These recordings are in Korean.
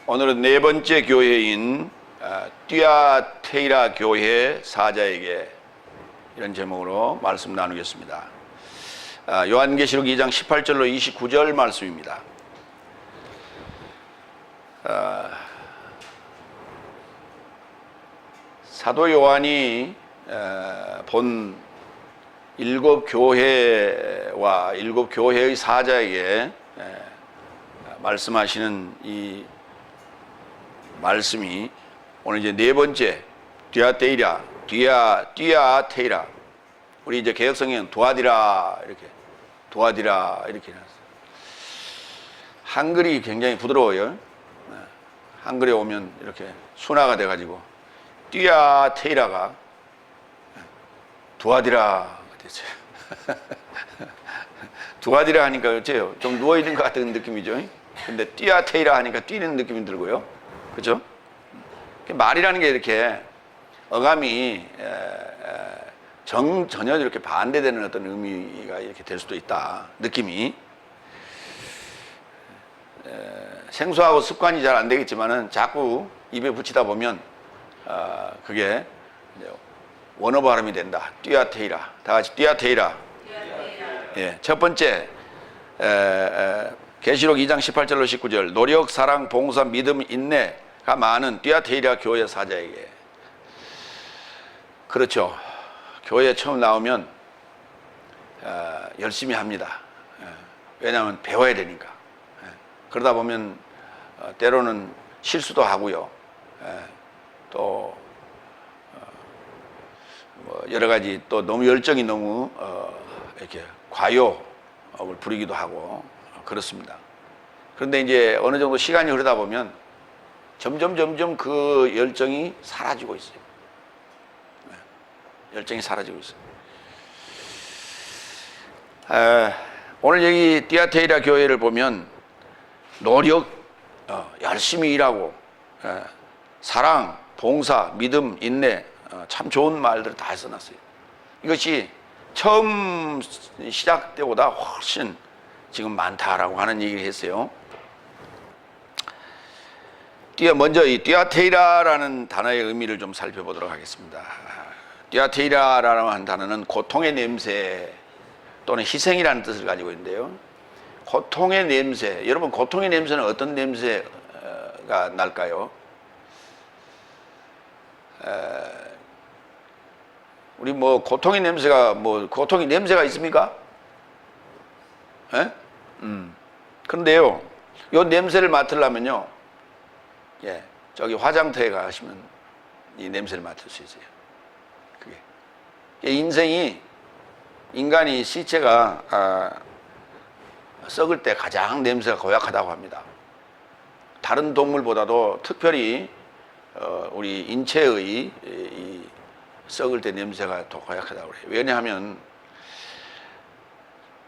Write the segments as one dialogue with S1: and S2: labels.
S1: 오늘은 네 번째 교회인 띠아테이라 교회 사자에게 이런 제목으로 말씀 나누겠습니다. 요한계시록 2장 18절로 29절 말씀입니다. 사도 요한이 본 일곱 교회와 일곱 교회의 사자에게 말씀하시는 이 말씀이 오늘 이제 네 번째 띠아테이라. 우리 이제 개혁성경은 도와디라 이렇게 나왔어요. 한글이 굉장히 부드러워요. 한글에 오면 이렇게 순화가 돼가지고 띠아테이라가 도와디라 됐어요. 도와디라 하니까 어째요? 좀 누워있는 것 같은 느낌이죠. 근데 띠아테이라 하니까 뛰는 느낌이 들고요. 그죠? 말이라는 게 이렇게 어감이 전혀 이렇게 반대되는 어떤 의미가 이렇게 될 수도 있다. 느낌이. 생소하고 습관이 잘 안 되겠지만은 자꾸 입에 붙이다 보면 그게 원어 발음이 된다. 띠아테이라. 다 같이 띠아테이라. 예, 첫 번째 계시록 2장 18절로 19절 노력, 사랑, 봉사, 믿음, 인내가 많은 띠아테이라 교회 사자에게. 그렇죠. 교회에 처음 나오면 열심히 합니다. 왜냐하면 배워야 되니까. 그러다 보면 때로는 실수도 하고요. 또 여러 가지 또 너무 열정이 너무 이렇게 과욕을 부리기도 하고 그렇습니다. 그런데 이제 어느 정도 시간이 흐르다 보면 점점 그 열정이 사라지고 있어요. 열정이 사라지고 있어요. 오늘 여기 띠아테이라 교회를 보면 노력, 열심히 일하고 사랑, 봉사, 믿음, 인내 참 좋은 말들을 다 써놨어요. 이것이 처음 시작 때보다 훨씬 지금 많다라고 하는 얘기를 했어요. 먼저 이 띠아테이라라는 단어의 의미를 좀 살펴보도록 하겠습니다. 띠아테이라라는 한 단어는 고통의 냄새 또는 희생이라는 뜻을 가지고 있는데요. 고통의 냄새, 여러분 고통의 냄새는 어떤 냄새가 날까요? 우리 고통의 냄새가 고통의 냄새가 있습니까? 그런데요, 이 냄새를 맡으려면요, 저기 화장터에 가시면 이 냄새를 맡을 수 있어요. 그게 인간이 시체가 썩을 때 가장 냄새가 고약하다고 합니다. 다른 동물보다도 특별히 우리 인체의 이 썩을 때 냄새가 더 고약하다고 그래요. 왜냐하면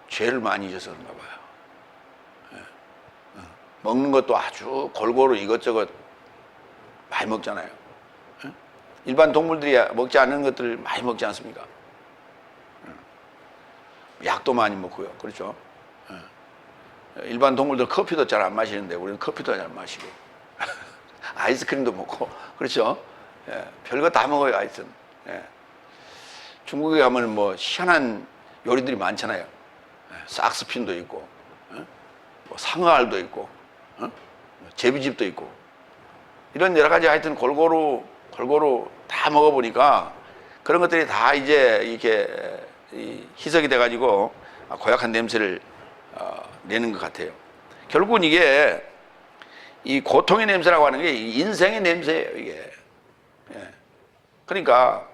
S1: 죄를 많이 져서 그런가 봐요. 먹는 것도 아주 골고루 이것저것 많이 먹잖아요. 일반 동물들이 먹지 않는 것들 많이 먹지 않습니까? 약도 많이 먹고요. 그렇죠? 일반 동물들 커피도 잘 안 마시는데 우리는 커피도 잘 마시고 아이스크림도 먹고 그렇죠? 별거 다 먹어요. 하여튼 중국에 가면 희한한 요리들이 많잖아요. 싹스핀도 있고 상어알도 있고 제비집도 있고 이런 여러 가지 하여튼 골고루 다 먹어보니까 그런 것들이 다 이제 이렇게 희석이 돼가지고 고약한 냄새를 내는 것 같아요. 결국은 이게 이 고통의 냄새라고 하는 게 인생의 냄새예요, 이게. 그러니까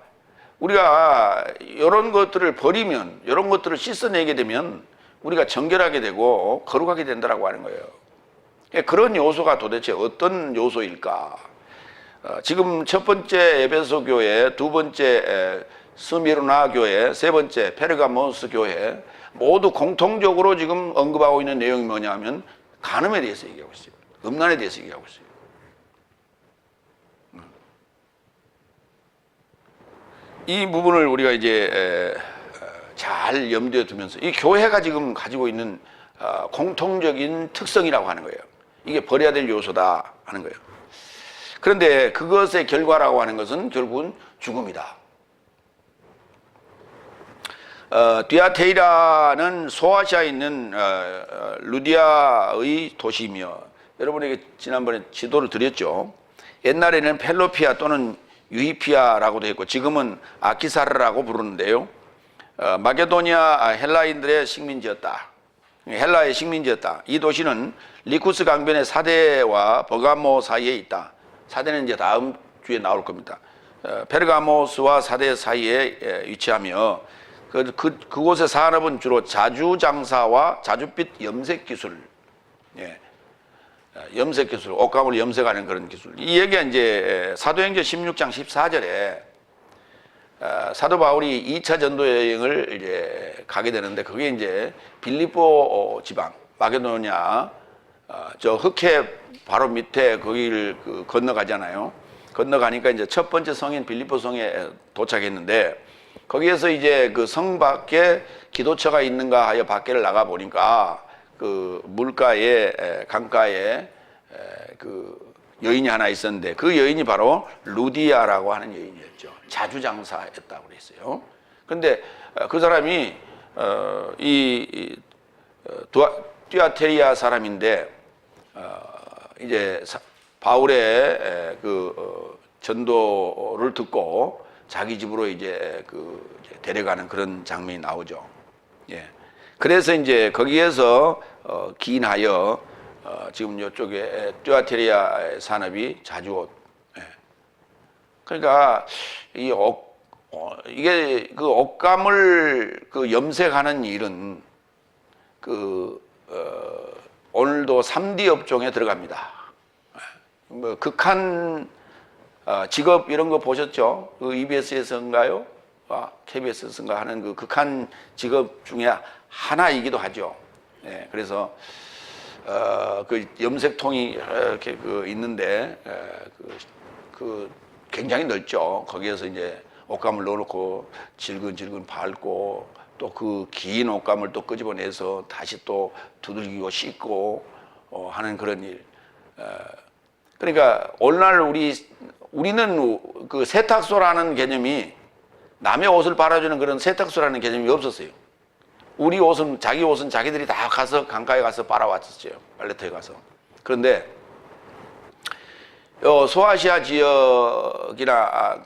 S1: 우리가 이런 것들을 버리면, 이런 것들을 씻어내게 되면 우리가 정결하게 되고 거룩하게 된다라고 하는 거예요. 그런 요소가 도대체 어떤 요소일까? 지금 첫 번째 에베소 교회, 두 번째 스미르나 교회, 세 번째 페르가모스 교회 모두 공통적으로 지금 언급하고 있는 내용이 뭐냐면 간음에 대해서 얘기하고 있어요. 음란에 대해서 얘기하고 있어요. 이 부분을 우리가 이제 잘 염두에 두면서 이 교회가 지금 가지고 있는 공통적인 특성이라고 하는 거예요. 이게 버려야 될 요소다 하는 거예요. 그런데 그것의 결과라고 하는 것은 결국은 죽음이다. 띠아테이라는 소아시아에 있는 루디아의 도시이며, 여러분에게 지난번에 지도를 드렸죠. 옛날에는 펠로피아 또는 유이피아라고도 했고 지금은 아키사르라고 부르는데요. 마게도니아 헬라인들의 식민지였다. 헬라의 식민지였다. 이 도시는 리쿠스 강변의 사대와 버가모 사이에 있다. 사대는 이제 다음 주에 나올 겁니다. 페르가모스와 사대 사이에 위치하며 그곳의 산업은 주로 자주 장사와 자줏빛 염색 기술, 염색 기술, 옷감을 염색하는 그런 기술. 이 얘기가 이제 사도행전 16장 14절에 사도 바울이 2차 전도 여행을 이제 가게 되는데, 그게 이제 빌립보 지방, 마게도냐, 저 흑해 바로 밑에 거기를 건너가잖아요. 건너가니까 이제 첫 번째 성인 빌립보 성에 도착했는데, 거기에서 이제 그 성 밖에 기도처가 있는가 하여 밖에를 나가 보니까 그 물가에, 강가에 그 여인이 하나 있었는데, 그 여인이 바로 루디아라고 하는 여인이었죠. 자주 장사였다고 그랬어요. 근데 그 사람이 띠아테리아 사람인데, 이제 바울의 그 전도를 듣고 자기 집으로 이제 데려가는 그런 장면이 나오죠. 예. 그래서 이제 거기에서 기인하여 지금 이쪽에 띠아테리아 산업이 자주옷. 예. 그러니까 이게 그 옷감을 염색하는 일은 오늘도 3D 업종에 들어갑니다. 뭐 극한 직업 이런 거 보셨죠? 그 EBS에서인가요? KBS에서인가 하는 그 극한 직업 중에 하나이기도 하죠. 예, 그래서 그 염색통이 이렇게 있는데 굉장히 넓죠. 거기에서 이제 옷감을 넣어놓고 질근질근 밟고 또 그 긴 옷감을 또 끄집어내서 다시 또 두들기고 씻고 하는 그런 일. 그러니까 오늘날 우리는 그 세탁소라는 개념이, 남의 옷을 빨아주는 그런 세탁소라는 개념이 없었어요. 우리 옷은, 자기 옷은 자기들이 다 가서 강가에 가서 빨아왔었어요. 빨래터에 가서. 그런데 소아시아 지역이나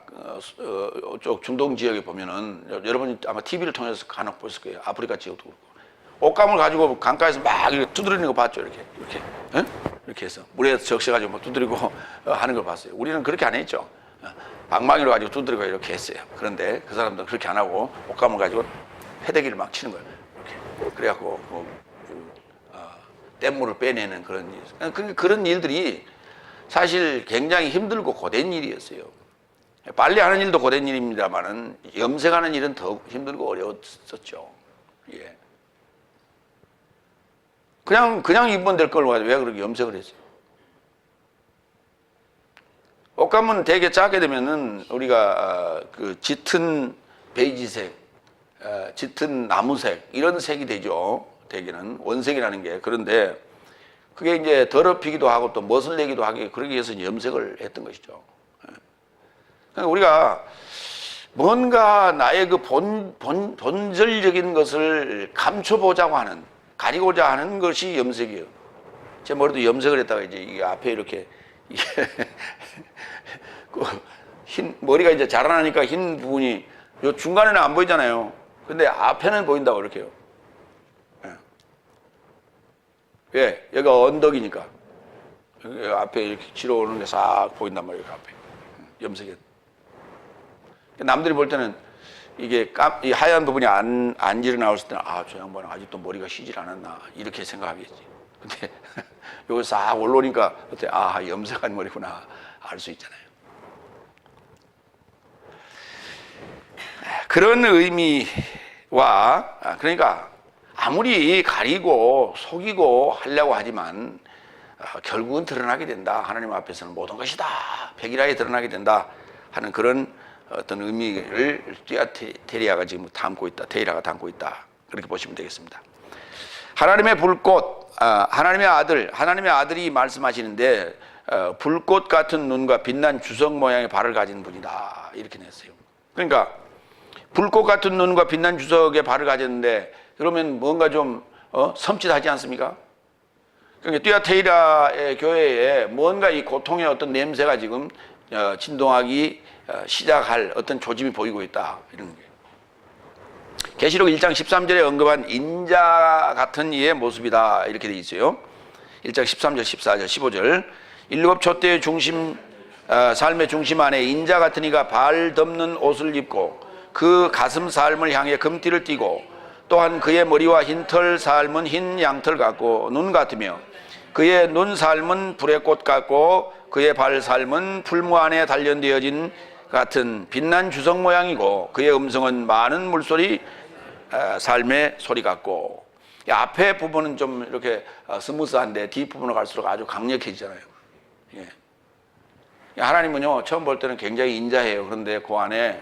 S1: 쪽 중동 지역에 보면은, 여러분이 아마 TV를 통해서 간혹 보실 거예요. 아프리카 지역도 그렇고. 옷감을 가지고 강가에서 막 이렇게 두드리는 거 봤죠. 이렇게. 응? 이렇게 해서 물에 적셔가지고 막 두드리고 하는 걸 봤어요. 우리는 그렇게 안 했죠. 방망이로 가지고 두드리고 이렇게 했어요. 그런데 그 사람들은 그렇게 안 하고 옷감을 가지고 패대기를 막 치는 거예요. 이렇게. 그래갖고 뗏물을 빼내는 그런 일. 그런 일들이 사실 굉장히 힘들고 고된 일이었어요. 빨래하는 일도 고된 일입니다만은 염색하는 일은 더 힘들고 어려웠었죠. 예. 그냥 입으면 될 걸 가지고 왜 그렇게 염색을 했어요? 옷감은 되게 짜게 되면은 우리가 그 짙은 베이지색, 짙은 나무색 이런 색이 되죠. 대개는 원색이라는 게. 그런데 그게 이제 더럽히기도 하고 또 멋을 내기도 하기, 그러기 위해서 염색을 했던 것이죠. 그러니까 우리가 뭔가 나의 그 본질적인 것을 감춰보자고 하는, 가리고자 하는 것이 염색이에요. 제 머리도 염색을 했다가 이제 이게 앞에 이렇게 머리가 이제 자라나니까 흰 부분이 요 중간에는 안 보이잖아요. 근데 앞에는 보인다고 이렇게 해요. 왜? 여기가 언덕이니까. 여기 앞에 이렇게 지러오는 게 싹 보인단 말이에요. 앞에. 염색이. 남들이 볼 때는 이게 이 하얀 부분이 안 일어나왔을 때는, 저 양반은 아직도 머리가 쉬질 않았나, 이렇게 생각하겠지. 근데 여기 싹 올라오니까 어때? 염색한 머리구나 알 수 있잖아요. 그런 의미와, 그러니까 아무리 가리고 속이고 하려고 하지만 결국은 드러나게 된다. 하나님 앞에서는 모든 것이 다 백일하게 드러나게 된다 하는 그런 어떤 의미를 띠아테리아가 지금 담고 있다. 테이라가 담고 있다. 그렇게 보시면 되겠습니다. 하나님의 불꽃, 하나님의 아들, 하나님의 아들이 말씀하시는데 불꽃 같은 눈과 빛난 주석 모양의 발을 가진 분이다 이렇게 냈어요. 그러니까 불꽃 같은 눈과 빛난 주석의 발을 가졌는데 그러면 뭔가 좀 섬찟하지 않습니까? 그러니까 띠아테이라의 교회에 뭔가 이 고통의 어떤 냄새가 지금 진동하기 시작할 어떤 조짐이 보이고 있다 이런 게. 계시록 1장 13절에 언급한 인자 같은 이의 모습이다 이렇게 돼 있어요. 1장 13절, 14절, 15절. 일곱 촛대의 중심, 삶의 중심 안에 인자 같은 이가 발 덮는 옷을 입고 그 가슴 삶을 향해 금띠를 띠고 또한 그의 머리와 흰털 삶은 흰 양털 같고 눈 같으며 그의 눈 삶은 불의 꽃 같고 그의 발 삶은 풀무 안에 단련되어진 같은 빛난 주석 모양이고 그의 음성은 많은 물소리 삶의 소리 같고. 앞에 부분은 좀 이렇게 스무스한데 뒷부분으로 갈수록 아주 강력해지잖아요. 예. 하나님은요 처음 볼 때는 굉장히 인자해요. 그런데 그 안에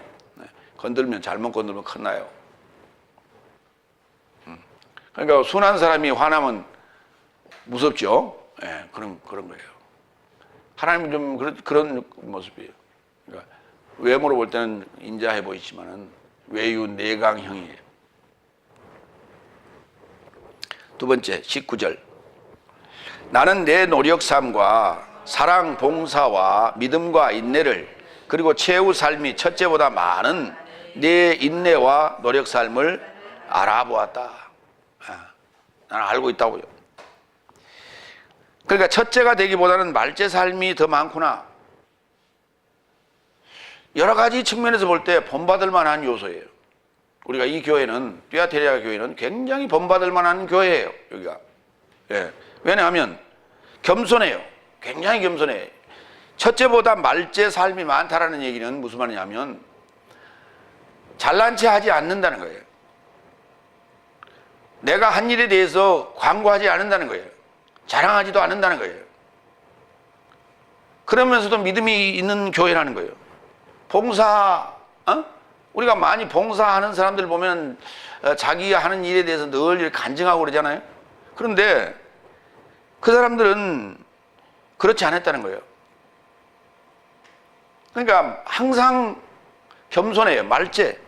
S1: 건들면 잘못 건들면 큰나요. 그러니까 순한 사람이 화나면 무섭죠. 예, 그런 거예요. 하나님은 좀 그런 모습이에요. 그러니까 외모로 볼 때는 인자해 보이지만은 외유 내강형이에요. 두 번째 19절. 나는 내 노력 삶과 사랑 봉사와 믿음과 인내를 그리고 최후 삶이 첫째보다 많은 내 인내와 노력 삶을 알아보았다. 나는 알고 있다고요. 그러니까 첫째가 되기보다는 말째 삶이 더 많구나. 여러 가지 측면에서 볼 때 본받을 만한 요소예요. 우리가 이 교회는 띠아테리아 교회는 굉장히 본받을 만한 교회예요. 여기가. 예. 왜냐하면 겸손해요. 굉장히 겸손해요. 첫째보다 말째 삶이 많다라는 얘기는 무슨 말이냐면 잘난 체 하지 않는다는 거예요. 내가 한 일에 대해서 광고하지 않는다는 거예요. 자랑하지도 않는다는 거예요. 그러면서도 믿음이 있는 교회라는 거예요. 봉사, 우리가 많이 봉사하는 사람들 보면 자기 하는 일에 대해서 늘 이렇게 간증하고 그러잖아요. 그런데 그 사람들은 그렇지 않았다는 거예요. 그러니까 항상 겸손해요. 말째.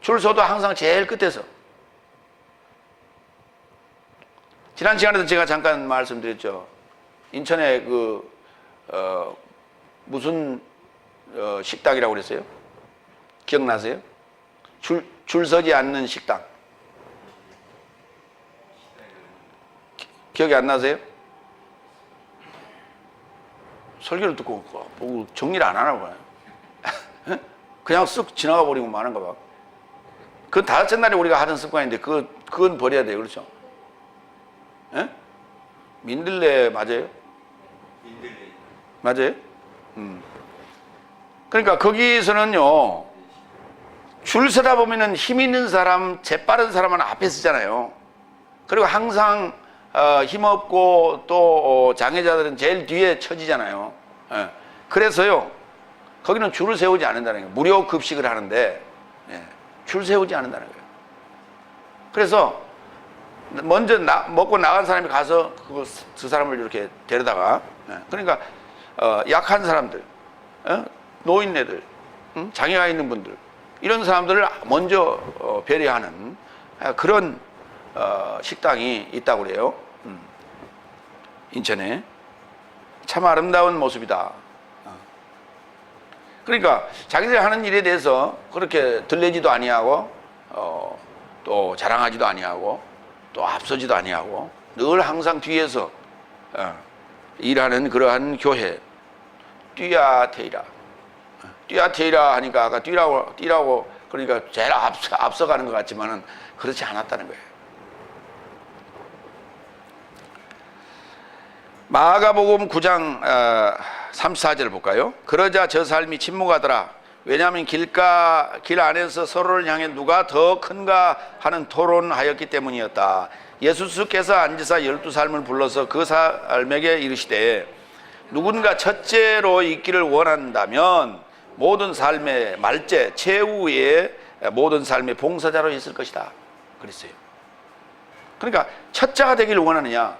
S1: 줄 서도 항상 제일 끝에서. 지난 시간에도 제가 잠깐 말씀드렸죠. 인천에 무슨 식당이라고 그랬어요? 기억나세요? 줄 서지 않는 식당. 기억이 안 나세요? 설교를 듣고 보고 정리를 안 하나 봐요. 그냥 쓱 지나가 버리고 마는가 봐. 그 다섯째 날에 우리가 하던 습관인데 그건 버려야 돼요. 그렇죠? 예? 민들레 맞아요? 민들레 맞아요? 그러니까 거기서는요 줄 서다 보면은 힘 있는 사람, 재빠른 사람은 앞에 서잖아요. 그리고 항상 힘없고 또 장애자들은 제일 뒤에 처지잖아요. 예. 그래서요 거기는 줄을 세우지 않는다는 거예요. 무료 급식을 하는데 줄 세우지 않는다는 거예요. 그래서 먼저 먹고 나간 사람이 가서 그 사람을 이렇게 데려다가 그러니까 약한 사람들, 노인네들, 장애가 있는 분들 이런 사람들을 먼저 배려하는 그런 식당이 있다고 그래요. 인천에. 참 아름다운 모습이다. 그러니까 자기들이 하는 일에 대해서 그렇게 들리지도 아니하고 또 자랑하지도 아니하고 또 앞서지도 아니하고 늘 항상 뒤에서 일하는 그러한 교회. 띠아테이라. 띠아테이라 하니까 아까 뛰라고 그러니까 제일 앞서가는 것 같지만은 그렇지 않았다는 거예요. 마가복음 9장 34절 볼까요? 그러자 저 삶이 침묵하더라. 왜냐하면 길 안에서 서로를 향해 누가 더 큰가 하는 토론하였기 때문이었다. 예수께서 앉으사 12삶을 불러서 그 삶에게 이르시되 누군가 첫째로 있기를 원한다면 모든 삶의 말째 최후의 모든 삶의 봉사자로 있을 것이다 그랬어요. 그러니까 첫자가 되기를 원하느냐?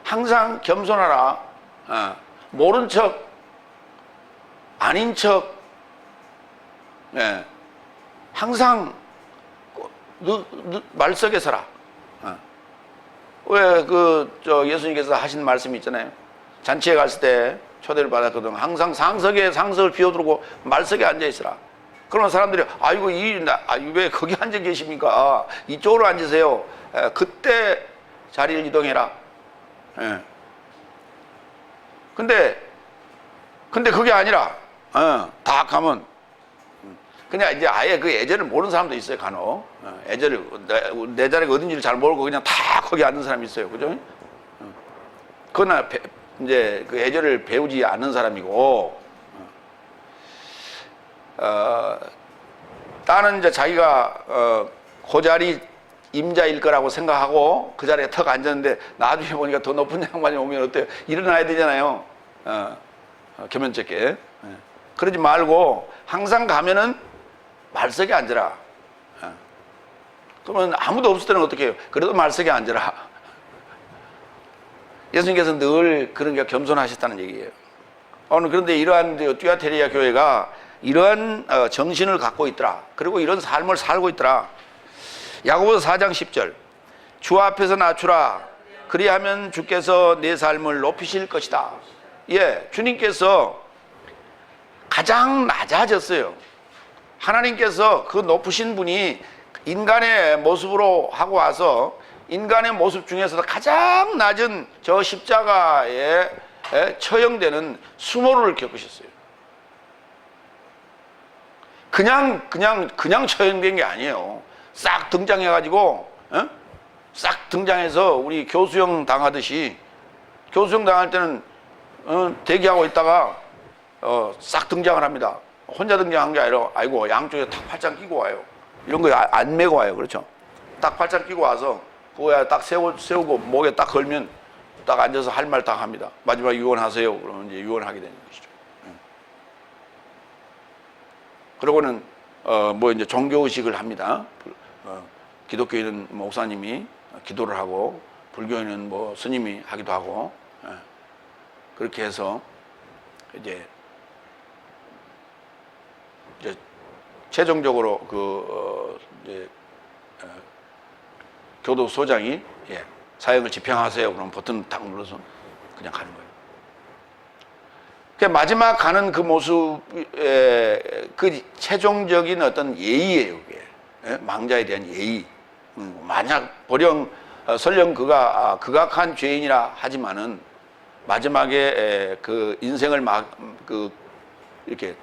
S1: 항상 겸손하라. 모른 척, 아닌 척, 예. 항상 말석에 서라. 왜 예수님께서 하신 말씀이 있잖아요. 잔치에 갔을 때 초대를 받았거든. 항상 상석을 비워두고 말석에 앉아 있으라. 그러면 사람들이 아이고 왜 거기 앉아 계십니까? 이쪽으로 앉으세요. 그때 자리를 이동해라. 예. 근데 그게 아니라 다 가면 그냥 이제 아예 그 예절을 모르는 사람도 있어요. 간혹 예절을 내 자리가 어딘지를 잘 모르고 그냥 다 거기 앉는 사람이 있어요. 그죠? 그러나 이제 그 예절을 배우지 않는 사람이고 나는 이제 자기가 그 자리 임자일 거라고 생각하고 그 자리에 턱 앉았는데 나중에 보니까 더 높은 양반이 오면 어때요? 일어나야 되잖아요. 겸연쩍게. 그러지 말고 항상 가면은 말석에 앉으라. 그러면 아무도 없을 때는 어떻게 해요? 그래도 말석에 앉으라. 예수님께서 늘 그런 게 겸손하셨다는 얘기예요. 그런데 이러한 뚜아테리아 교회가 이러한 정신을 갖고 있더라. 그리고 이런 삶을 살고 있더라. 야고보서 4장 10절. 주 앞에서 낮추라. 그리하면 주께서 내 삶을 높이실 것이다. 예, 주님께서 가장 낮아졌어요. 하나님께서 그 높으신 분이 인간의 모습으로 하고 와서 인간의 모습 중에서도 가장 낮은 저 십자가에 처형되는 수모를 겪으셨어요. 그냥 처형된 게 아니에요. 싹 등장해가지고, 싹 등장해서 우리 교수형 당하듯이, 교수형 당할 때는, 대기하고 있다가, 싹 등장을 합니다. 혼자 등장한 게 아니라, 아이고, 양쪽에 딱 팔짱 끼고 와요. 이런 거 안 메고 와요. 그렇죠? 딱 팔짱 끼고 와서, 그거야 딱 세우고, 목에 딱 걸면, 딱 앉아서 할 말 딱 합니다. 마지막 유언하세요. 그러면 이제 유언하게 되는 것이죠. 그러고는, 이제 종교의식을 합니다. 기독교인은 목사님이 기도를 하고, 불교인은 스님이 하기도 하고, 그렇게 해서, 이제 최종적으로 교도소장이 사형을 집행하세요. 그럼 버튼 딱 눌러서 그냥 가는 거예요. 마지막 가는 그 모습의 그 최종적인 어떤 예의예요. 그게 망자에 대한 예의. 만약 설령 그가 극악한 죄인이라 하지만은 마지막에 그 인생을 이렇게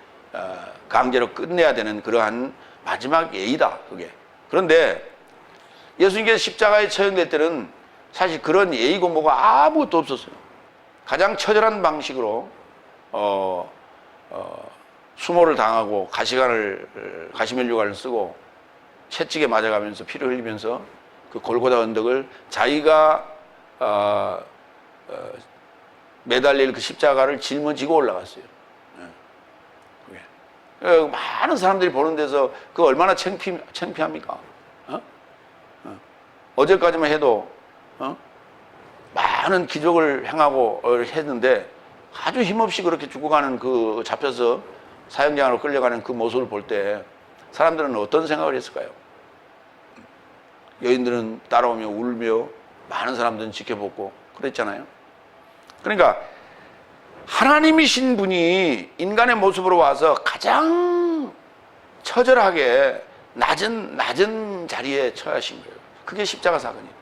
S1: 강제로 끝내야 되는 그러한 마지막 예의다. 그게. 그런데 예수님께서 십자가에 처형될 때는 사실 그런 예의고 뭐가 아무것도 없었어요. 가장 처절한 방식으로 수모를 당하고 가시면류관을 쓰고 채찍에 맞아가면서 피를 흘리면서 그 골고다 언덕을 자기가 매달릴 그 십자가를 짊어지고 올라갔어요. 많은 사람들이 보는 데서 그 얼마나 창피합니까? 어제까지만 해도 많은 기적을 행하고 했는데 아주 힘없이 그렇게 죽어가는 그 잡혀서 사형장으로 끌려가는 그 모습을 볼 때 사람들은 어떤 생각을 했을까요? 여인들은 따라오며 울며 많은 사람들은 지켜보고 그랬잖아요. 그러니까 하나님이신 분이 인간의 모습으로 와서 가장 처절하게 낮은 자리에 처하신 거예요. 그게 십자가 사건이에요.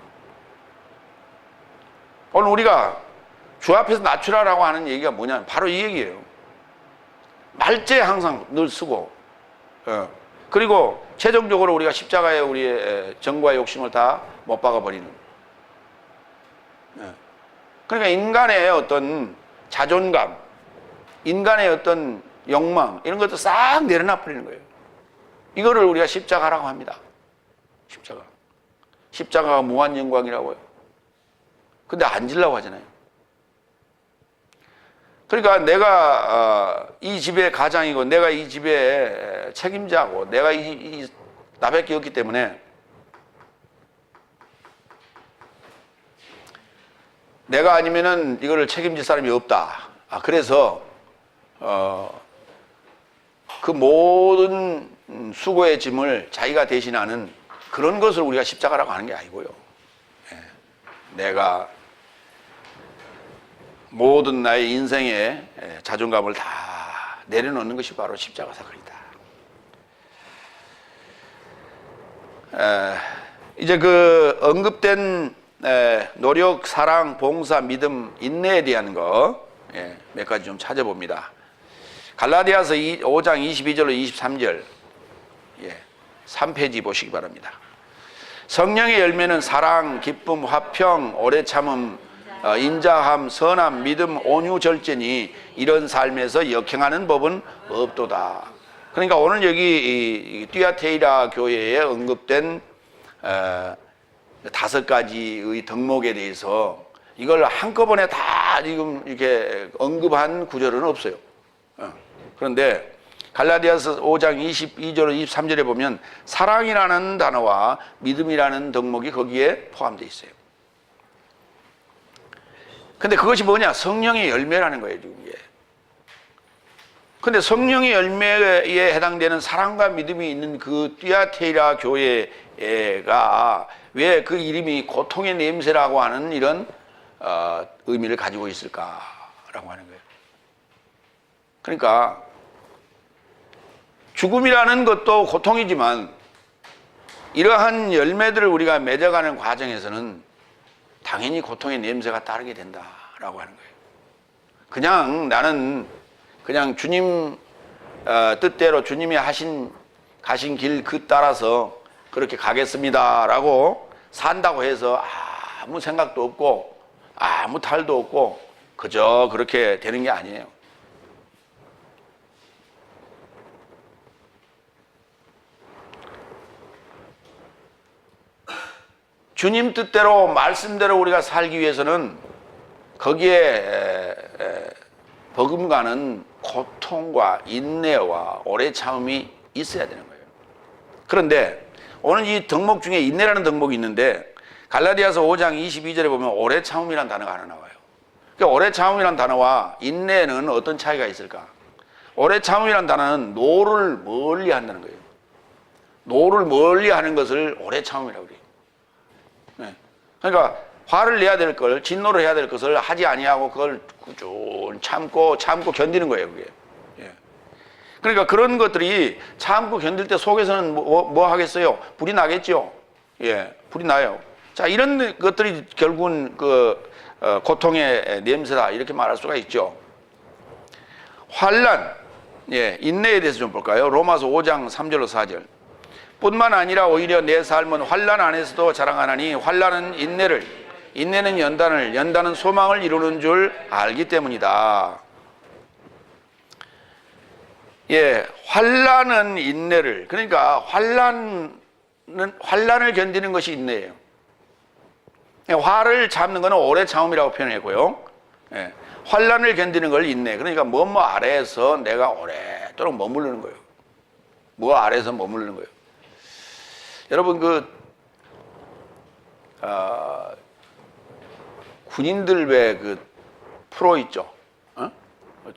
S1: 오늘 우리가 주 앞에서 낮추라라고 하는 얘기가 뭐냐면 바로 이 얘기예요. 말죄 항상 늘 쓰고, 그리고 최종적으로 우리가 십자가에 우리의 정과 욕심을 다 못 박아버리는. 그러니까 인간의 어떤 자존감, 인간의 어떤 욕망, 이런 것도 싹 내려놔 버리는 거예요. 이거를 우리가 십자가라고 합니다. 십자가가 무한 영광이라고요. 근데 앉으려고 하잖아요. 그러니까 내가 이 집의 가장이고 내가 이 집의 책임자고 내가 나밖에 없기 때문에 내가 아니면은 이거를 책임질 사람이 없다. 그래서 그 모든 수고의 짐을 자기가 대신하는 그런 것을 우리가 십자가라고 하는 게 아니고요. 내가 모든 나의 인생의 자존감을 다 내려놓는 것이 바로 십자가 사건이다. 이제 그 언급된 노력, 사랑, 봉사, 믿음, 인내에 대한 거 몇 가지 좀 찾아봅니다. 갈라디아서 5장 22절로 23절 3페이지 보시기 바랍니다. 성령의 열매는 사랑, 기쁨, 화평, 오래 참음, 인자함, 선함, 믿음, 온유, 절제니 이런 삶에서 역행하는 법은 없도다. 그러니까 오늘 여기 띠아테이라 교회에 언급된 5가지의 덕목에 대해서 이걸 한꺼번에 다 지금 이렇게 언급한 구절은 없어요. 그런데 갈라디아서 5장 22절 23절에 보면 사랑이라는 단어와 믿음이라는 덕목이 거기에 포함되어 있어요. 근데 그것이 뭐냐? 성령의 열매라는 거예요, 지금 이게. 근데 성령의 열매에 해당되는 사랑과 믿음이 있는 그 띠아테이라 교회가 왜 그 이름이 고통의 냄새라고 하는 이런 의미를 가지고 있을까라고 하는 거예요. 그러니까 죽음이라는 것도 고통이지만 이러한 열매들을 우리가 맺어가는 과정에서는 당연히 고통의 냄새가 따르게 된다라고 하는 거예요. 그냥 나는 그냥 주님 뜻대로 주님이 가신 길 그 따라서 그렇게 가겠습니다라고 산다고 해서 아무 생각도 없고 아무 탈도 없고 그저 그렇게 되는 게 아니에요. 주님 뜻대로 말씀대로 우리가 살기 위해서는 거기에 버금가는 고통과 인내와 오래 참음이 있어야 되는 거예요. 그런데 오늘 이 덕목 중에 인내라는 덕목이 있는데 갈라디아서 5장 22절에 보면 오래 참음이라는 단어가 하나 나와요. 그러니까 오래 참음이라는 단어와 인내는 어떤 차이가 있을까? 오래 참음이라는 단어는 노를 멀리 한다는 거예요. 노를 멀리 하는 것을 오래 참음이라고 그래요. 그러니까 화를 내야 될 걸, 진노를 해야 될 것을 하지 아니하고 그걸 꾸준히 참고 견디는 거예요, 그게. 그러니까 그런 것들이 참고 견딜 때 속에서는 뭐 하겠어요? 불이 나겠죠? 불이 나요. 자, 이런 것들이 결국은 고통의 냄새다, 이렇게 말할 수가 있죠. 환난, 인내에 대해서 좀 볼까요? 로마서 5장 3절로 4절. 뿐만 아니라 오히려 내 삶은 환난 안에서도 자랑하나니 환난은 인내를, 인내는 연단을, 연단은 소망을 이루는 줄 알기 때문이다. 환난은 인내를, 그러니까 환난을 견디는 것이 인내예요. 화를 참는 것은 오래 참음이라고 표현했고요. 환난을 견디는 걸 인내. 그러니까 뭐뭐 아래에서 내가 오랫도록 머무르는 거예요. 뭐 아래에서 머무르는 거예요. 여러분 군인들 왜 그 프로 있죠?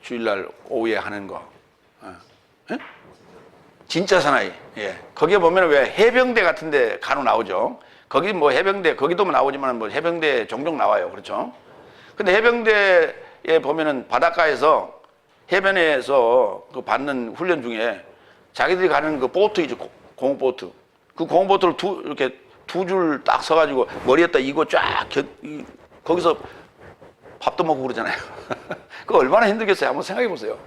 S1: 주일날 오후에 하는 거. 진짜 사나이. 거기에 보면 왜 해병대 같은데 간혹 나오죠. 거기 뭐 해병대 거기도 나오지만 뭐 해병대 종종 나와요. 그렇죠? 근데 해병대에 보면은 바닷가에서 해변에서 그 받는 훈련 중에 자기들이 가는 그 보트 있죠. 공보트. 그 공보트를 이렇게 두 줄 딱 서가지고 머리에다 이거 쫙 거기서 밥도 먹고 그러잖아요. 그거 얼마나 힘들겠어요. 한번 생각해 보세요.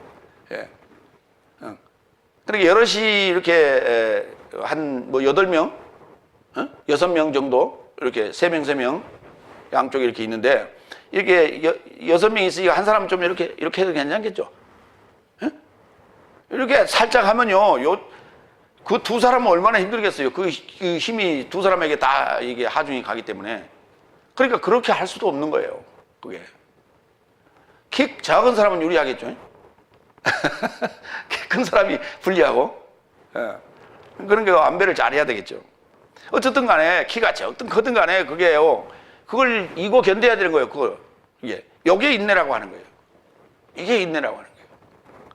S1: 그러니까 여럿이 이렇게 한 뭐 8명, 6명 정도 이렇게 3명 양쪽에 이렇게 있는데 이렇게 6명 있으니까 한 사람 좀 이렇게 해도 괜찮겠죠? 이렇게 살짝 하면요, 그 두 사람은 얼마나 힘들겠어요. 그 힘이 두 사람에게 다 이게 하중이 가기 때문에. 그러니까 그렇게 할 수도 없는 거예요. 그게. 키 작은 사람은 유리하겠죠. 키 큰 사람이 불리하고. 그러니까 안배를 잘해야 되겠죠. 어쨌든 간에 키가 적든 크든 간에 그게요. 그걸 이고 견뎌야 되는 거예요. 그걸. 이게 인내라고 하는 거예요. 이게 인내라고 하는 거예요.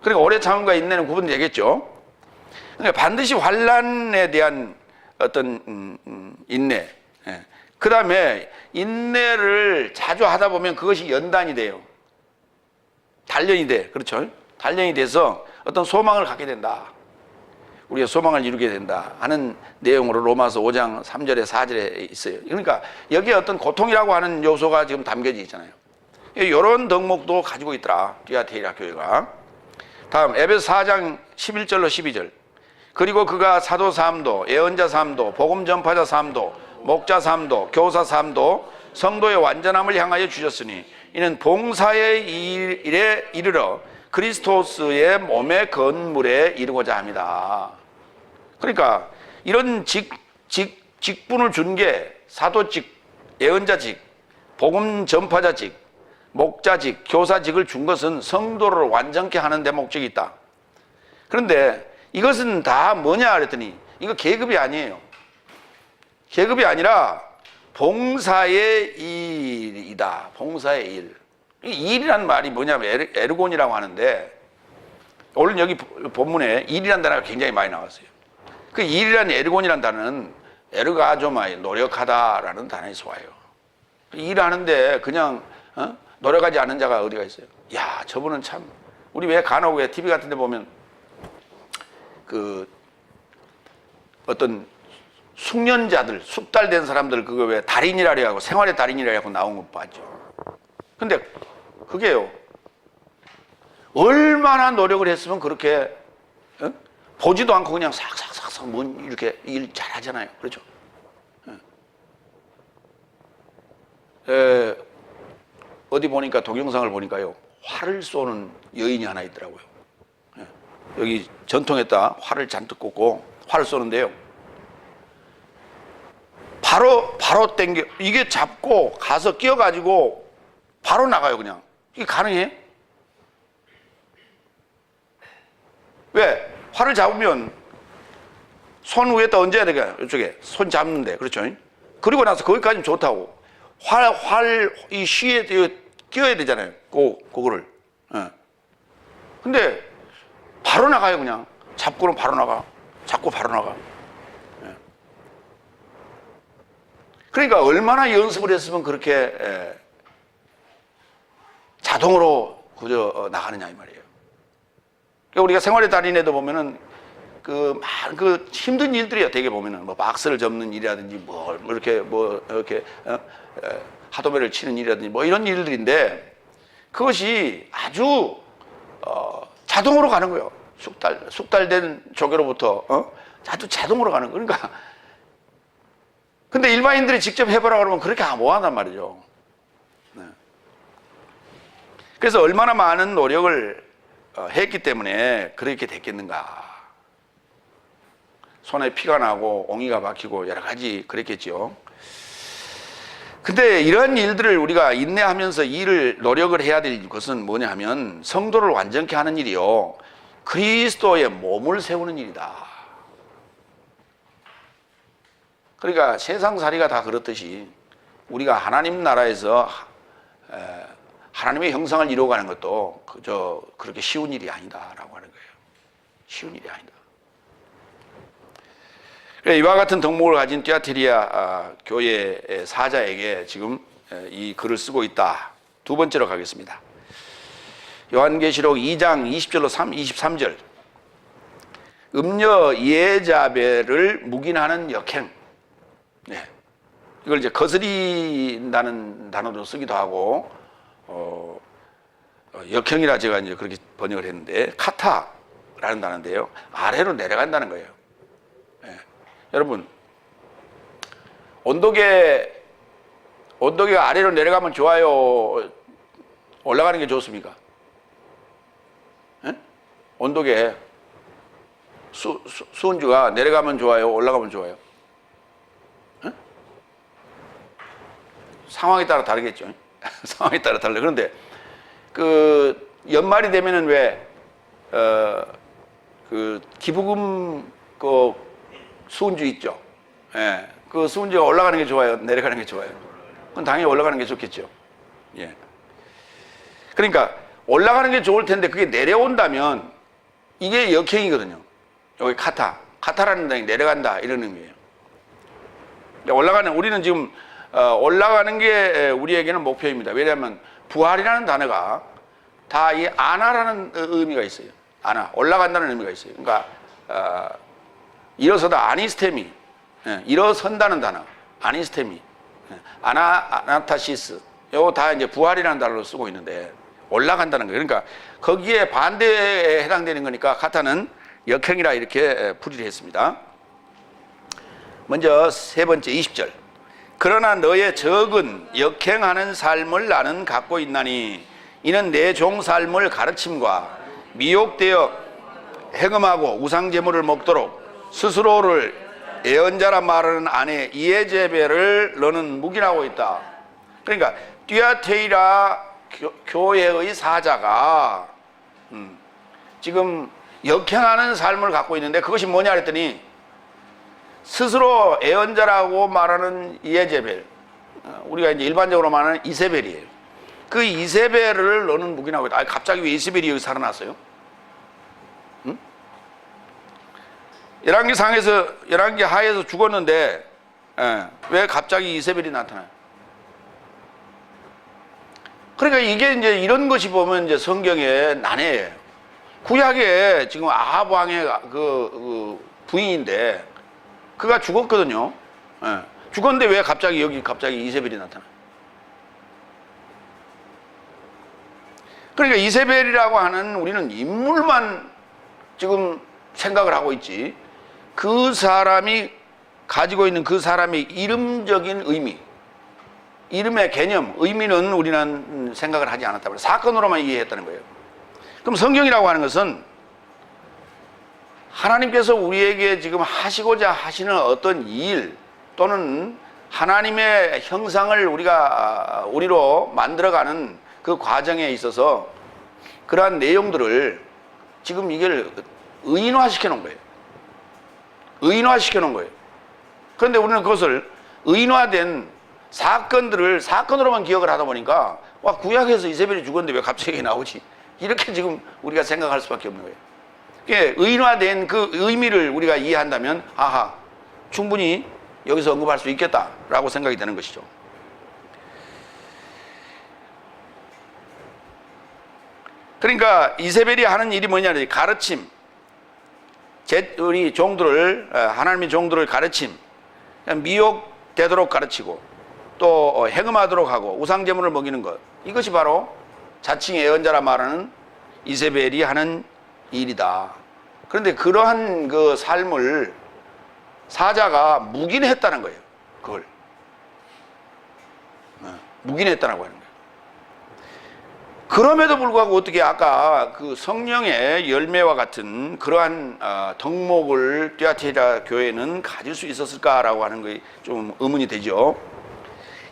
S1: 그러니까 오래 참음과 인내는 구분되겠죠. 그러니까 반드시 환난에 대한 어떤 인내. 그 다음에 인내를 자주 하다 보면 그것이 연단이 돼요. 단련이 돼. 그렇죠? 단련이 돼서 어떤 소망을 갖게 된다. 우리가 소망을 이루게 된다 하는 내용으로 로마서 5장 3절에 4절에 있어요. 그러니까 여기에 어떤 고통이라고 하는 요소가 지금 담겨져 있잖아요. 이런 덕목도 가지고 있더라, 디아테이라 교회가. 다음 에베소 4장 11절로 12절. 그리고 그가 사도 사함도, 예언자 사함도, 복음 전파자 사함도, 목자 사함도, 교사 사함도 성도의 완전함을 향하여 주셨으니 이는 봉사의 일에 이르러 그리스도스의 몸의 건물에 이르고자 합니다. 그러니까 이런 직분을 준 게 사도직, 예언자직, 복음 전파자직, 목자직, 교사직을 준 것은 성도를 완전케 하는 데 목적이 있다. 그런데 이것은 다 뭐냐 그랬더니 이거 계급이 아니에요. 계급이 아니라 봉사의 일이다. 봉사의 일. 이 일이란 말이 뭐냐면 에르곤이라고 하는데 오늘 여기 본문에 일이란 단어가 굉장히 많이 나왔어요. 그 일이란 에르곤이란 단어는 에르가조마이 노력하다라는 단어에서 와요. 일하는데 그냥 노력하지 않은 자가 어디가 있어요? 야, 저분은 참, 우리 왜 간혹 왜 TV 같은 데 보면 그 어떤 숙련자들, 숙달된 사람들 그거 왜 달인이라 하고 생활의 달인이라 하고 나온 거 봤죠. 근데 그게요, 얼마나 노력을 했으면 그렇게 보지도 않고 그냥 싹싹싹싹 이렇게 일 잘하잖아요. 그렇죠? 어디 보니까 동영상을 보니까요, 활을 쏘는 여인이 하나 있더라고요. 여기 전통에다 활을 잔뜩 꽂고 활을 쏘는데요, 바로 땡겨, 이게 잡고 가서 끼어가지고 바로 나가요. 그냥 이게 가능해? 왜? 활을 잡으면 손 위에다 얹어야 되잖아요. 이쪽에 손 잡는데. 그렇죠? 그리고 나서 거기까지는 좋다고. 이 쉬에 끼워야 되잖아요. 그거를. 근데 바로 나가요. 그냥 잡고는 바로 나가. 잡고 바로 나가. 그러니까 얼마나 연습을 했으면 그렇게 자동으로 그저 나가느냐 이 말이에요. 그러니까 우리가 생활의 달인에도 보면은 그 힘든 일들이야. 되게 보면은 뭐 박스를 접는 일이라든지 이렇게 하도배를 치는 일이라든지 뭐 이런 일들인데 그것이 아주 자동으로 가는 거예요. 숙달된 조교로부터 아주 자동으로 가는 거예요. 그러니까 근데 일반인들이 직접 해보라 그러면 그렇게 못 한단 말이죠. 네. 그래서 얼마나 많은 노력을 했기 때문에 그렇게 됐겠는가. 손에 피가 나고 옹이가 박히고 여러 가지 그랬겠죠. 근데 이런 일들을 우리가 인내하면서 노력을 해야 될 것은 뭐냐 하면 성도를 완전케 하는 일이요, 그리스도의 몸을 세우는 일이다. 그러니까 세상살이가 다 그렇듯이 우리가 하나님 나라에서 하나님의 형상을 이루어가는 것도 그저 그렇게 쉬운 일이 아니다라고 하는 거예요. 쉬운 일이 아니다. 이와 같은 덕목을 가진 띠아테리아 교회 사자에게 지금 이 글을 쓰고 있다. 두 번째로 가겠습니다. 요한계시록 2장 20절로 23절. 음녀 이에자벨을 묵인하는 역행. 네. 이걸 이제 거스린다는 단어로 쓰기도 하고, 역행이라 제가 이제 그렇게 번역을 했는데, 카타라는 단어인데요. 아래로 내려간다는 거예요. 네. 여러분, 온도계가 아래로 내려가면 좋아요? 올라가는 게 좋습니까? 네? 온도계 수온주가 내려가면 좋아요? 올라가면 좋아요? 네? 상황에 따라 다르겠죠. 상황에 따라 달라요. 그런데 그 연말이 되면은 왜 그 기부금 그 수은주 있죠. 예. 그 수은주가 올라가는 게 좋아요? 내려가는 게 좋아요? 그건 당연히 올라가는 게 좋겠죠. 예. 그러니까 올라가는 게 좋을 텐데 그게 내려온다면 이게 역행이거든요. 여기 카타라는 땅이 내려간다 이런 의미예요. 올라가는, 우리는 지금 올라가는 게 우리에게는 목표입니다. 왜냐하면 부활이라는 단어가 다 이 아나라는 의미가 있어요. 아나, 올라간다는 의미가 있어요. 그러니까 일어서다, 아니스테미, 일어선다는 단어, 아니스테미, 아나타시스, 요거 다 이제 부활이라는 단어로 쓰고 있는데 올라간다는 거예요. 그러니까 거기에 반대에 해당되는 거니까 카타는 역행이라 이렇게 풀이를 했습니다. 먼저 세 번째 20절. 그러나 너의 적은 역행하는 삶을 나는 갖고 있나니 이는 내 종 삶을 가르침과 미혹되어 행음하고 우상제물을 먹도록 스스로를 예언자라 말하는 아내 이에제벨을 너는 묵인하고 있다. 그러니까 띠아테이라 교회의 사자가 지금 역행하는 삶을 갖고 있는데 그것이 뭐냐 그랬더니 스스로 예언자라고 말하는 이에제벨, 우리가 이제 일반적으로 말하는 이세벨이에요. 그 이세벨을 너는 묵인하고 있다. 갑자기 왜 이세벨이 여기 살아났어요? 응? 열왕기 하에서 죽었는데 왜 갑자기 이세벨이 나타나요? 그러니까 이게 이제 이런 것이 보면 이제 성경의 난해예요. 구약에 지금 아합 왕의 그 부인인데 그가 죽었거든요. 죽었는데 왜 갑자기 이세벨이 나타나요? 그러니까 이세벨이라고 하는 우리는 인물만 지금 생각을 하고 있지, 그 사람이 가지고 있는 그 사람의 이름적인 의미, 이름의 개념, 의미는 우리는 생각을 하지 않았다. 사건으로만 이해했다는 거예요. 그럼 성경이라고 하는 것은 하나님께서 우리에게 지금 하시고자 하시는 어떤 일 또는 하나님의 형상을 우리로 만들어가는 그 과정에 있어서 그러한 내용들을 지금 이걸 의인화시켜 놓은 거예요. 의인화시켜 놓은 거예요. 그런데 우리는 그것을 의인화된 사건들을 사건으로만 기억을 하다 보니까 와, 구약에서 이세벨이 죽었는데 왜 갑자기 나오지? 이렇게 지금 우리가 생각할 수밖에 없는 거예요. 의인화된 그 의미를 우리가 이해한다면 아하, 충분히 여기서 언급할 수 있겠다라고 생각이 되는 것이죠. 그러니까 이세벨이 하는 일이 뭐냐면 가르침, 우리 종들을, 하나님의 종들을 가르침, 미혹되도록 가르치고 또 행음하도록 하고 우상제물을 먹이는 것, 이것이 바로 자칭 예언자라 말하는 이세벨이 하는 일이다. 그런데 그러한 그 삶을 사자가 묵인했다는 거예요. 그걸 묵인했다고 하는 거예요. 그럼에도 불구하고 어떻게 아까 그 성령의 열매와 같은 그러한 덕목을 띠아티라 교회는 가질 수 있었을까라고 하는 게 좀 의문이 되죠.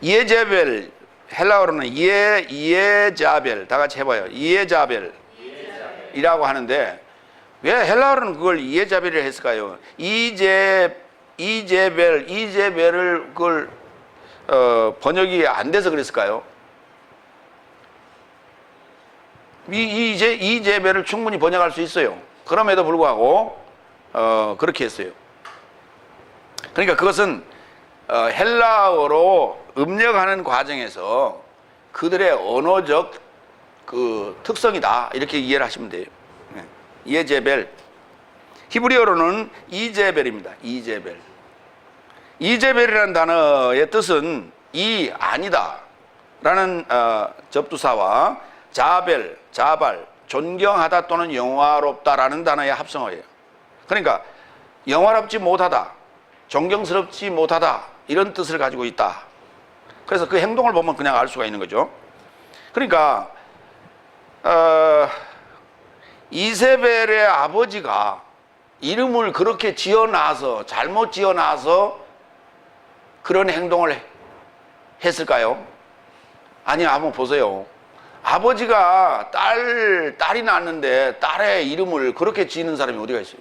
S1: 이에제벨, 헬라어로는 이에자벨, 다 같이 해봐요. 이에자벨이라고 하는데 왜 헬라어로는 그걸 이에자벨이라 했을까요? 이제벨을 그걸 번역이 안 돼서 그랬을까요? 이제벨을 충분히 번역할 수 있어요. 그럼에도 불구하고 그렇게 했어요. 그러니까 그것은 헬라어로 음력하는 과정에서 그들의 언어적 그 특성이다, 이렇게 이해를 하시면 돼요. 이에제벨, 히브리어로는 이제벨입니다. 이제벨이라는 단어의 뜻은 이 아니다 라는 접두사와 자발, 존경하다 또는 영화롭다라는 단어의 합성어예요. 그러니까 영화롭지 못하다, 존경스럽지 못하다, 이런 뜻을 가지고 있다. 그래서 그 행동을 보면 그냥 알 수가 있는 거죠. 그러니까 이세벨의 아버지가 이름을 그렇게 지어놔서, 잘못 지어놔서 그런 행동을 했을까요? 아니, 한번 보세요. 아버지가 딸이 낳았는데 딸의 이름을 그렇게 지는 사람이 어디가 있어요?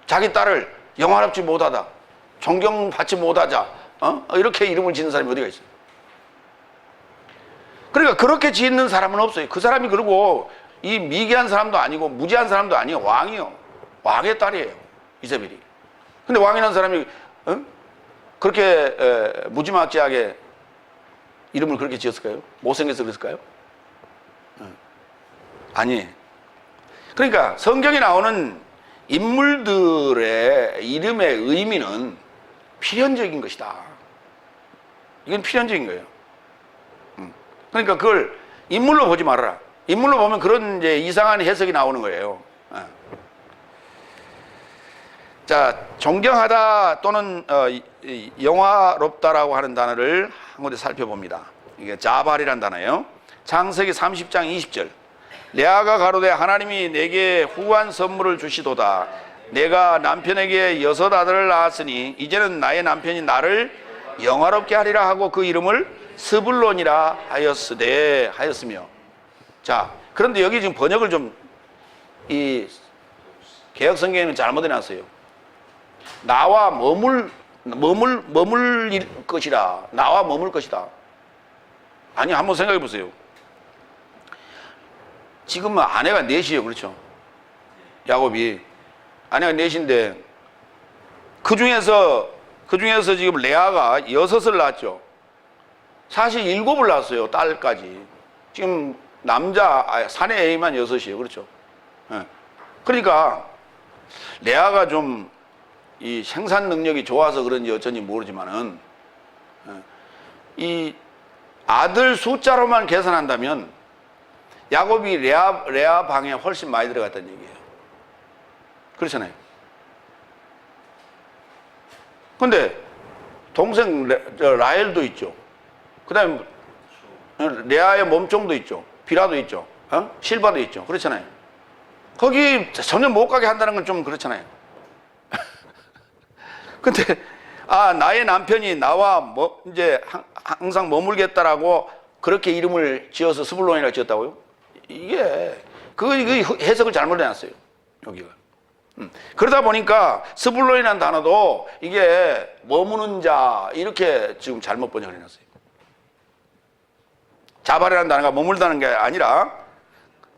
S1: 자기 딸을 영화롭지 못하다, 존경받지 못하자, 이렇게 이름을 지는 사람이 어디가 있어요? 그러니까 그렇게 짓는 사람은 없어요. 그 사람이 그리고 이 미개한 사람도 아니고 무지한 사람도 아니에요. 왕이요. 왕의 딸이에요. 이세벨이. 근데 왕이라는 사람이 그렇게 무지막지하게 이름을 그렇게 지었을까요? 못생겨서 그랬을까요? 아니. 그러니까 성경에 나오는 인물들의 이름의 의미는 필연적인 것이다. 이건 필연적인 거예요. 그러니까 그걸 인물로 보지 말아라. 인물로 보면 그런 이제 이상한 해석이 나오는 거예요. 자, 존경하다 또는 영화롭다라고 하는 단어를 한 군데 살펴봅니다. 이게 자발이라는 단어예요. 창세기 30장 20절. 레아가 가로되 하나님이 내게 후한 선물을 주시도다. 내가 남편에게 6 아들을 낳았으니 이제는 나의 남편이 나를 영화롭게 하리라 하고 그 이름을 스불론이라 하였으며. 자, 그런데 여기 지금 번역을 좀 이 개역 성경에는 잘못해 놨어요. 나와 머물 것이라. 나와 머물 것이다. 아니, 한번 생각해 보세요. 지금 아내가 넷이에요. 그렇죠? 야곱이. 아내가 넷인데, 그 중에서 지금 레아가 6을 낳았죠. 사실 7을 낳았어요. 딸까지. 지금 사내 A만 6이에요. 그렇죠? 네. 그러니까, 레아가 좀 이 생산 능력이 좋아서 그런지 어쩐지 모르지만은, 이 아들 숫자로만 계산한다면 야곱이 레아 방에 훨씬 많이 들어갔다는 얘기예요. 그렇잖아요. 근데 동생 라헬도 있죠. 그 다음에 레아의 몸종도 있죠. 비라도 있죠. 실바도 있죠. 그렇잖아요. 거기 전혀 못 가게 한다는 건 좀 그렇잖아요. 근데 나의 남편이 나와 이제 항상 머물겠다라고 그렇게 이름을 지어서 스불론이라고 지었다고요? 이게 그 해석을 잘못 해놨어요. 여기가. 그러다 보니까 스불론이라는 단어도 이게 머무는 자 이렇게 지금 잘못 번역을 해놨어요. 자발이라는 단어가 머물다는 게 아니라,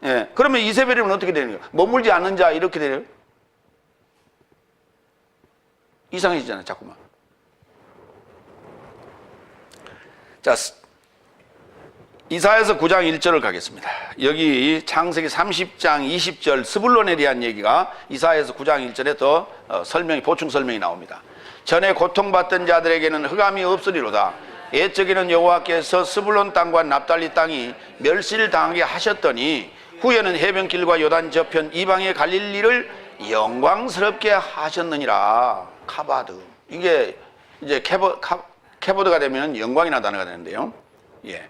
S1: 예, 그러면 이세벨이면 어떻게 되는 거예요? 머물지 않는 자 이렇게 되네요. 이상해지잖아요, 자꾸만. 자, 이사야서 9장 1절을 가겠습니다. 여기 창세기 30장 20절 스불론에 대한 얘기가 이사야서 9장 1절에 더 보충 설명이 나옵니다. 전에 고통받던 자들에게는 흑암이 없으리로다. 옛적에는 여호와께서 스불론 땅과 납달리 땅이 멸시를 당하게 하셨더니 후에는 해변길과 요단 저편 이방의 갈릴리를 영광스럽게 하셨느니라. 카바드. 이게 이제 캐보드가 되면 영광이라는 단어가 되는데요. 예.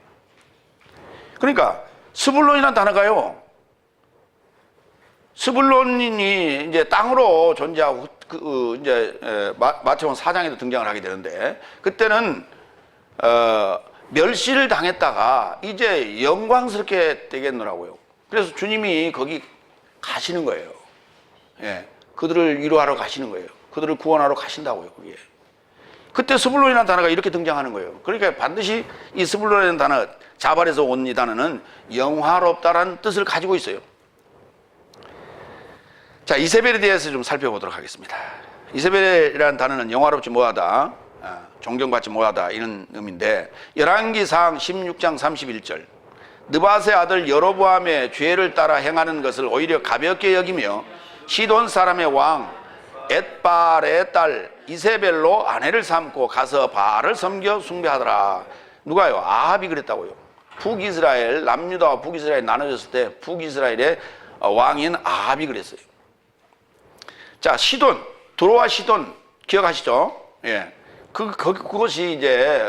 S1: 그러니까 스불론이라는 단어가요. 스불론이 이제 땅으로 존재하고 이제 마태복음 4장에도 등장을 하게 되는데, 그때는 멸시를 당했다가 이제 영광스럽게 되겠노라고요. 그래서 주님이 거기 가시는 거예요. 예. 그들을 위로하러 가시는 거예요. 그들을 구원하러 가신다고요, 거기에. 그때 스불론이라는 단어가 이렇게 등장하는 거예요. 그러니까 반드시 이 스불론이라는 단어, 자발에서 온 이 단어는 영화롭다라는 뜻을 가지고 있어요. 자, 이세벨에 대해서 좀 살펴보도록 하겠습니다. 이세벨이라는 단어는 영화롭지 못하다, 존경받지 못하다 이런 의미인데, 열왕기상 16장 31절. 느밧의 아들 여로보암의 죄를 따라 행하는 것을 오히려 가볍게 여기며 시돈 사람의 왕 엣바알의 딸 이세벨로 아내를 삼고 가서 바알을 섬겨 숭배하더라. 누가요? 아합이 그랬다고요. 북이스라엘, 남유다와 북이스라엘이 나눠졌을 때 북이스라엘의 왕인 아합이 그랬어요. 자, 시돈, 두로와 시돈 기억하시죠? 예. 그것이 이제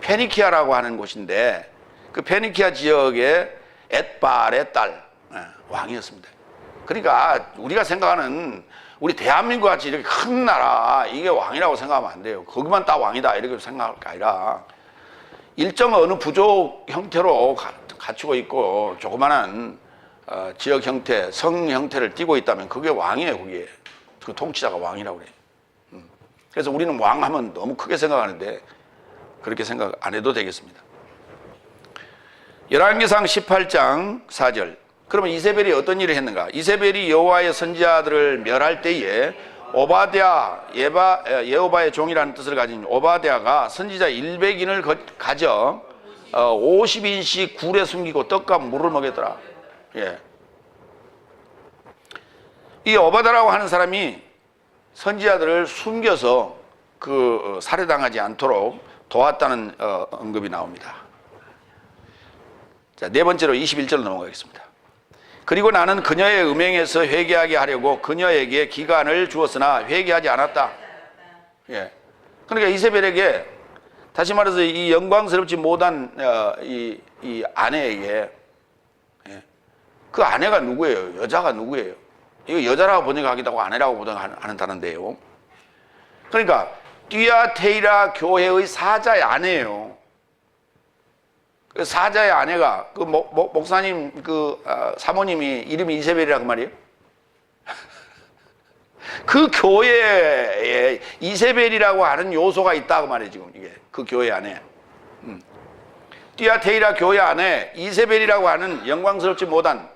S1: 페니키아라고 하는 곳인데, 그 페니키아 지역의 엣바알의 딸 왕이었습니다. 그러니까 우리가 생각하는 우리 대한민국 같이 이렇게 큰 나라, 이게 왕이라고 생각하면 안 돼요. 거기만 딱 왕이다 이렇게 생각할 게 아니라, 일정 어느 부족 형태로 갖추고 있고 조그만한 지역 형태, 성 형태를 띠고 있다면 그게 왕이에요. 그게 그 통치자가 왕이라고 그래요. 그래서 우리는 왕하면 너무 크게 생각하는데 그렇게 생각 안 해도 되겠습니다. 열왕기상 18장 4절. 그러면 이세벨이 어떤 일을 했는가? 이세벨이 여호와의 선지자들을 멸할 때에 오바댜, 여호와의 종이라는 뜻을 가진 오바댜가 선지자 100인을 가져 50인씩 굴에 숨기고 떡과 물을 먹였더라. 예. 이 오바댜라고 하는 사람이 선지자들을 숨겨서 그 살해당하지 않도록 도왔다는 언급이 나옵니다. 자, 네 번째로 21절로 넘어가겠습니다. 그리고 나는 그녀의 음행에서 회개하게 하려고 그녀에게 기간을 주었으나 회개하지 않았다. 예. 그러니까 이세벨에게, 다시 말해서 이 영광스럽지 못한 이 아내에게, 예. 그 아내가 누구예요? 여자가 누구예요? 이거 여자라고 번역하기도 하고 아내라고 번역하는 단어인데요. 그러니까 띠아테이라 교회의 사자의 아내예요. 그 사자의 아내가, 그 목사님 사모님이 이름이 이세벨이라고 말이에요. 그 교회에 이세벨이라고 하는 요소가 있다고 말이에요. 지금 이게 그 교회 안에 띠아테이라 교회 안에 이세벨이라고 하는 영광스럽지 못한,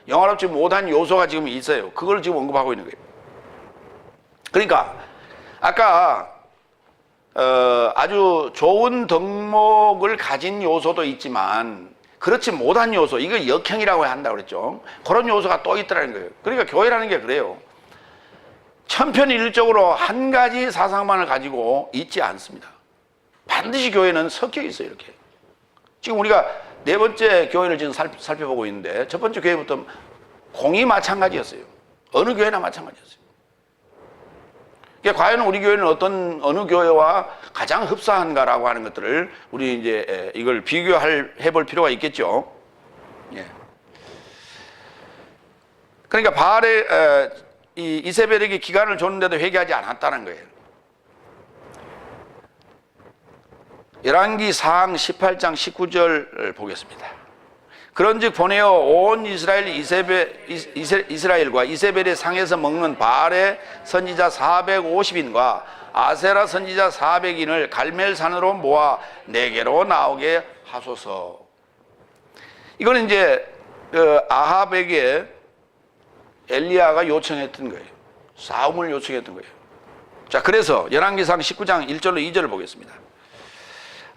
S1: 영화롭지 못한 요소가 지금 있어요. 그걸 지금 언급하고 있는 거예요. 그러니까 아까 아주 좋은 덕목을 가진 요소도 있지만 그렇지 못한 요소, 이걸 역행이라고 한다고 그랬죠. 그런 요소가 또 있더라는 거예요. 그러니까 교회라는 게 그래요. 천편일률적으로 한 가지 사상만을 가지고 있지 않습니다. 반드시 교회는 섞여 있어요. 이렇게 지금 우리가 네 번째 교회를 지금 살펴보고 있는데, 첫 번째 교회부터 공이 마찬가지였어요. 어느 교회나 마찬가지였어요. 그러니까 과연 우리 교회는 어느 교회와 가장 흡사한가라고 하는 것들을 우리 이제 이걸 해볼 필요가 있겠죠. 예. 그러니까 바알의 이세벨에게 기간을 줬는데도 회개하지 않았다는 거예요. 열왕기상 18장 19절 보겠습니다. 그런즉 보내어 온 이스라엘과 이세벨의 상에서 먹는 바알의 선지자 450인과 아세라 선지자 400인을 갈멜산으로 모아 내게로 나오게 하소서. 이거는 이제 아합에게 엘리야가 요청했던 거예요. 싸움을 요청했던 거예요. 자, 그래서 열왕기상 19장 1절로 2절을 보겠습니다.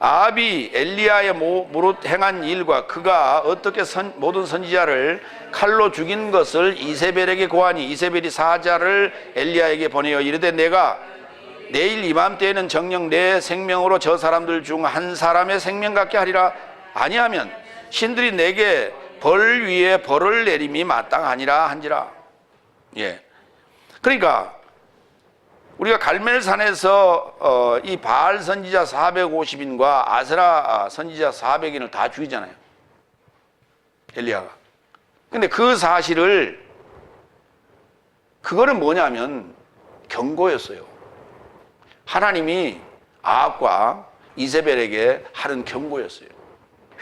S1: 아합이 엘리야의 무릇 행한 일과 그가 어떻게 모든 선지자를 칼로 죽인 것을 이세벨에게 고하니 이세벨이 사자를 엘리야에게 보내어 이르되 내가 내일 이맘때에는 정녕 내 생명으로 저 사람들 중 한 사람의 생명 같게 하리라. 아니하면 신들이 내게 벌 위에 벌을 내림이 마땅하니라 한지라. 예. 그러니까 우리가 갈멜산에서 이 바알 선지자 450인과 아세라 선지자 400인을 다 죽이잖아요. 엘리야가. 근데 그 사실을, 그거는 뭐냐면 경고였어요. 하나님이 아합과 이세벨에게 하는 경고였어요.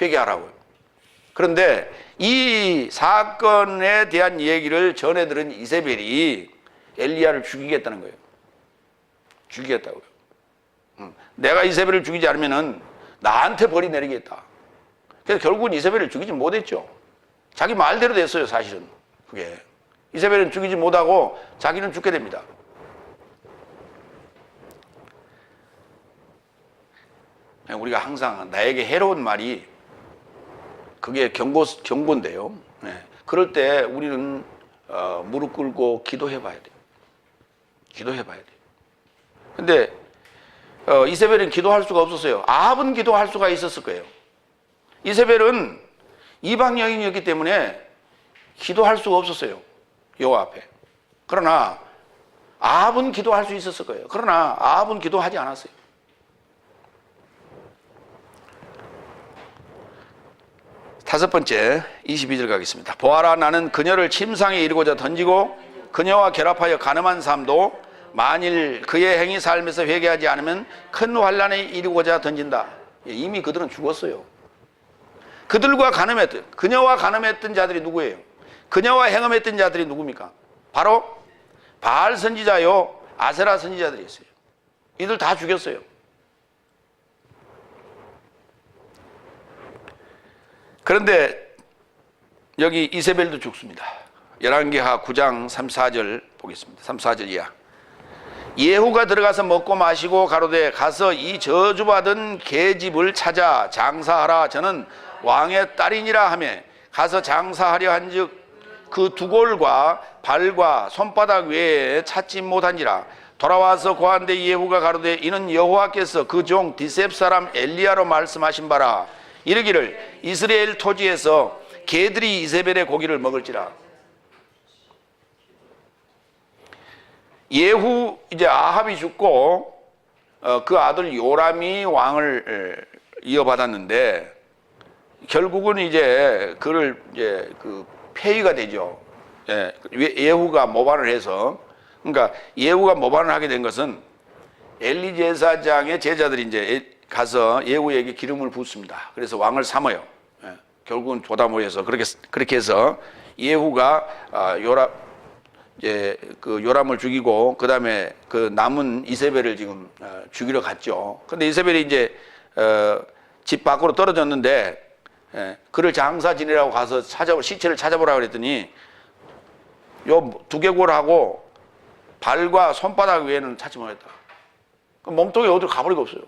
S1: 회개하라고요. 그런데 이 사건에 대한 얘기를 전해 들은 이세벨이 엘리야를 죽이겠다는 거예요. 죽이겠다고요. 내가 이세벨을 죽이지 않으면은 나한테 벌이 내리겠다. 그래서 결국은 이세벨을 죽이지 못했죠. 자기 말대로 됐어요, 사실은. 그게 이세벨은 죽이지 못하고 자기는 죽게 됩니다. 우리가 항상 나에게 해로운 말이, 그게 경고인데요. 네. 그럴 때 우리는 무릎 꿇고 기도해 봐야 돼요. 기도해 봐야 돼요. 근데 이세벨은 기도할 수가 없었어요. 아합은 기도할 수가 있었을 거예요. 이세벨은 이방 여인이었기 때문에 기도할 수가 없었어요. 여호와 앞에. 그러나 아합은 기도할 수 있었을 거예요. 그러나 아합은 기도하지 않았어요. 다섯 번째 22절 가겠습니다. 보아라, 나는 그녀를 침상에 이르고자 던지고 그녀와 결합하여 간음한 삶도 만일 그의 행위 삶에서 회개하지 않으면 큰 환난에 이르고자 던진다. 이미 그들은 죽었어요. 그들과 간음했던, 그녀와 간음했던 자들이 누구예요? 그녀와 행음했던 자들이 누굽니까? 바로 바알 선지자요 아세라 선지자들이 있어요. 이들 다 죽였어요. 그런데 여기 이세벨도 죽습니다. 열왕기하 9장 3, 4절 보겠습니다. 3, 4절 이하. 예후가 들어가서 먹고 마시고 가로되 가서 이 저주받은 계집을 찾아 장사하라. 저는 왕의 딸이니라 하며 가서 장사하려 한즉 그 두골과 발과 손바닥 외에 찾지 못하니라. 돌아와서 고한데 예후가 가로되 이는 여호와께서 그 종 디셉 사람 엘리야로 말씀하신 바라. 이르기를 이스라엘 토지에서 개들이 이세벨의 고기를 먹을지라. 예후 이제 아합이 죽고 그 아들 요람이 왕을 이어받았는데 결국은 이제 그를 이제 그 폐위가 되죠. 예, 예후가 모반을 해서. 그러니까 예후가 모반을 하게 된 것은 엘리 제사장의 제자들이 이제 가서 예후에게 기름을 붓습니다. 그래서 왕을 삼아요. 예, 결국은 조다모에서 그렇게 해서 예후가 그 요람을 죽이고 그 다음에 그 남은 이세벨을 지금 죽이러 갔죠. 근데 이세벨이 이제 집 밖으로 떨어졌는데 그를 장사 지내라고 가서 시체를 찾아보라 그랬더니 요 두개골하고 발과 손바닥 외에는 찾지 못했다. 몸통이 어디로 가버리고 없어요.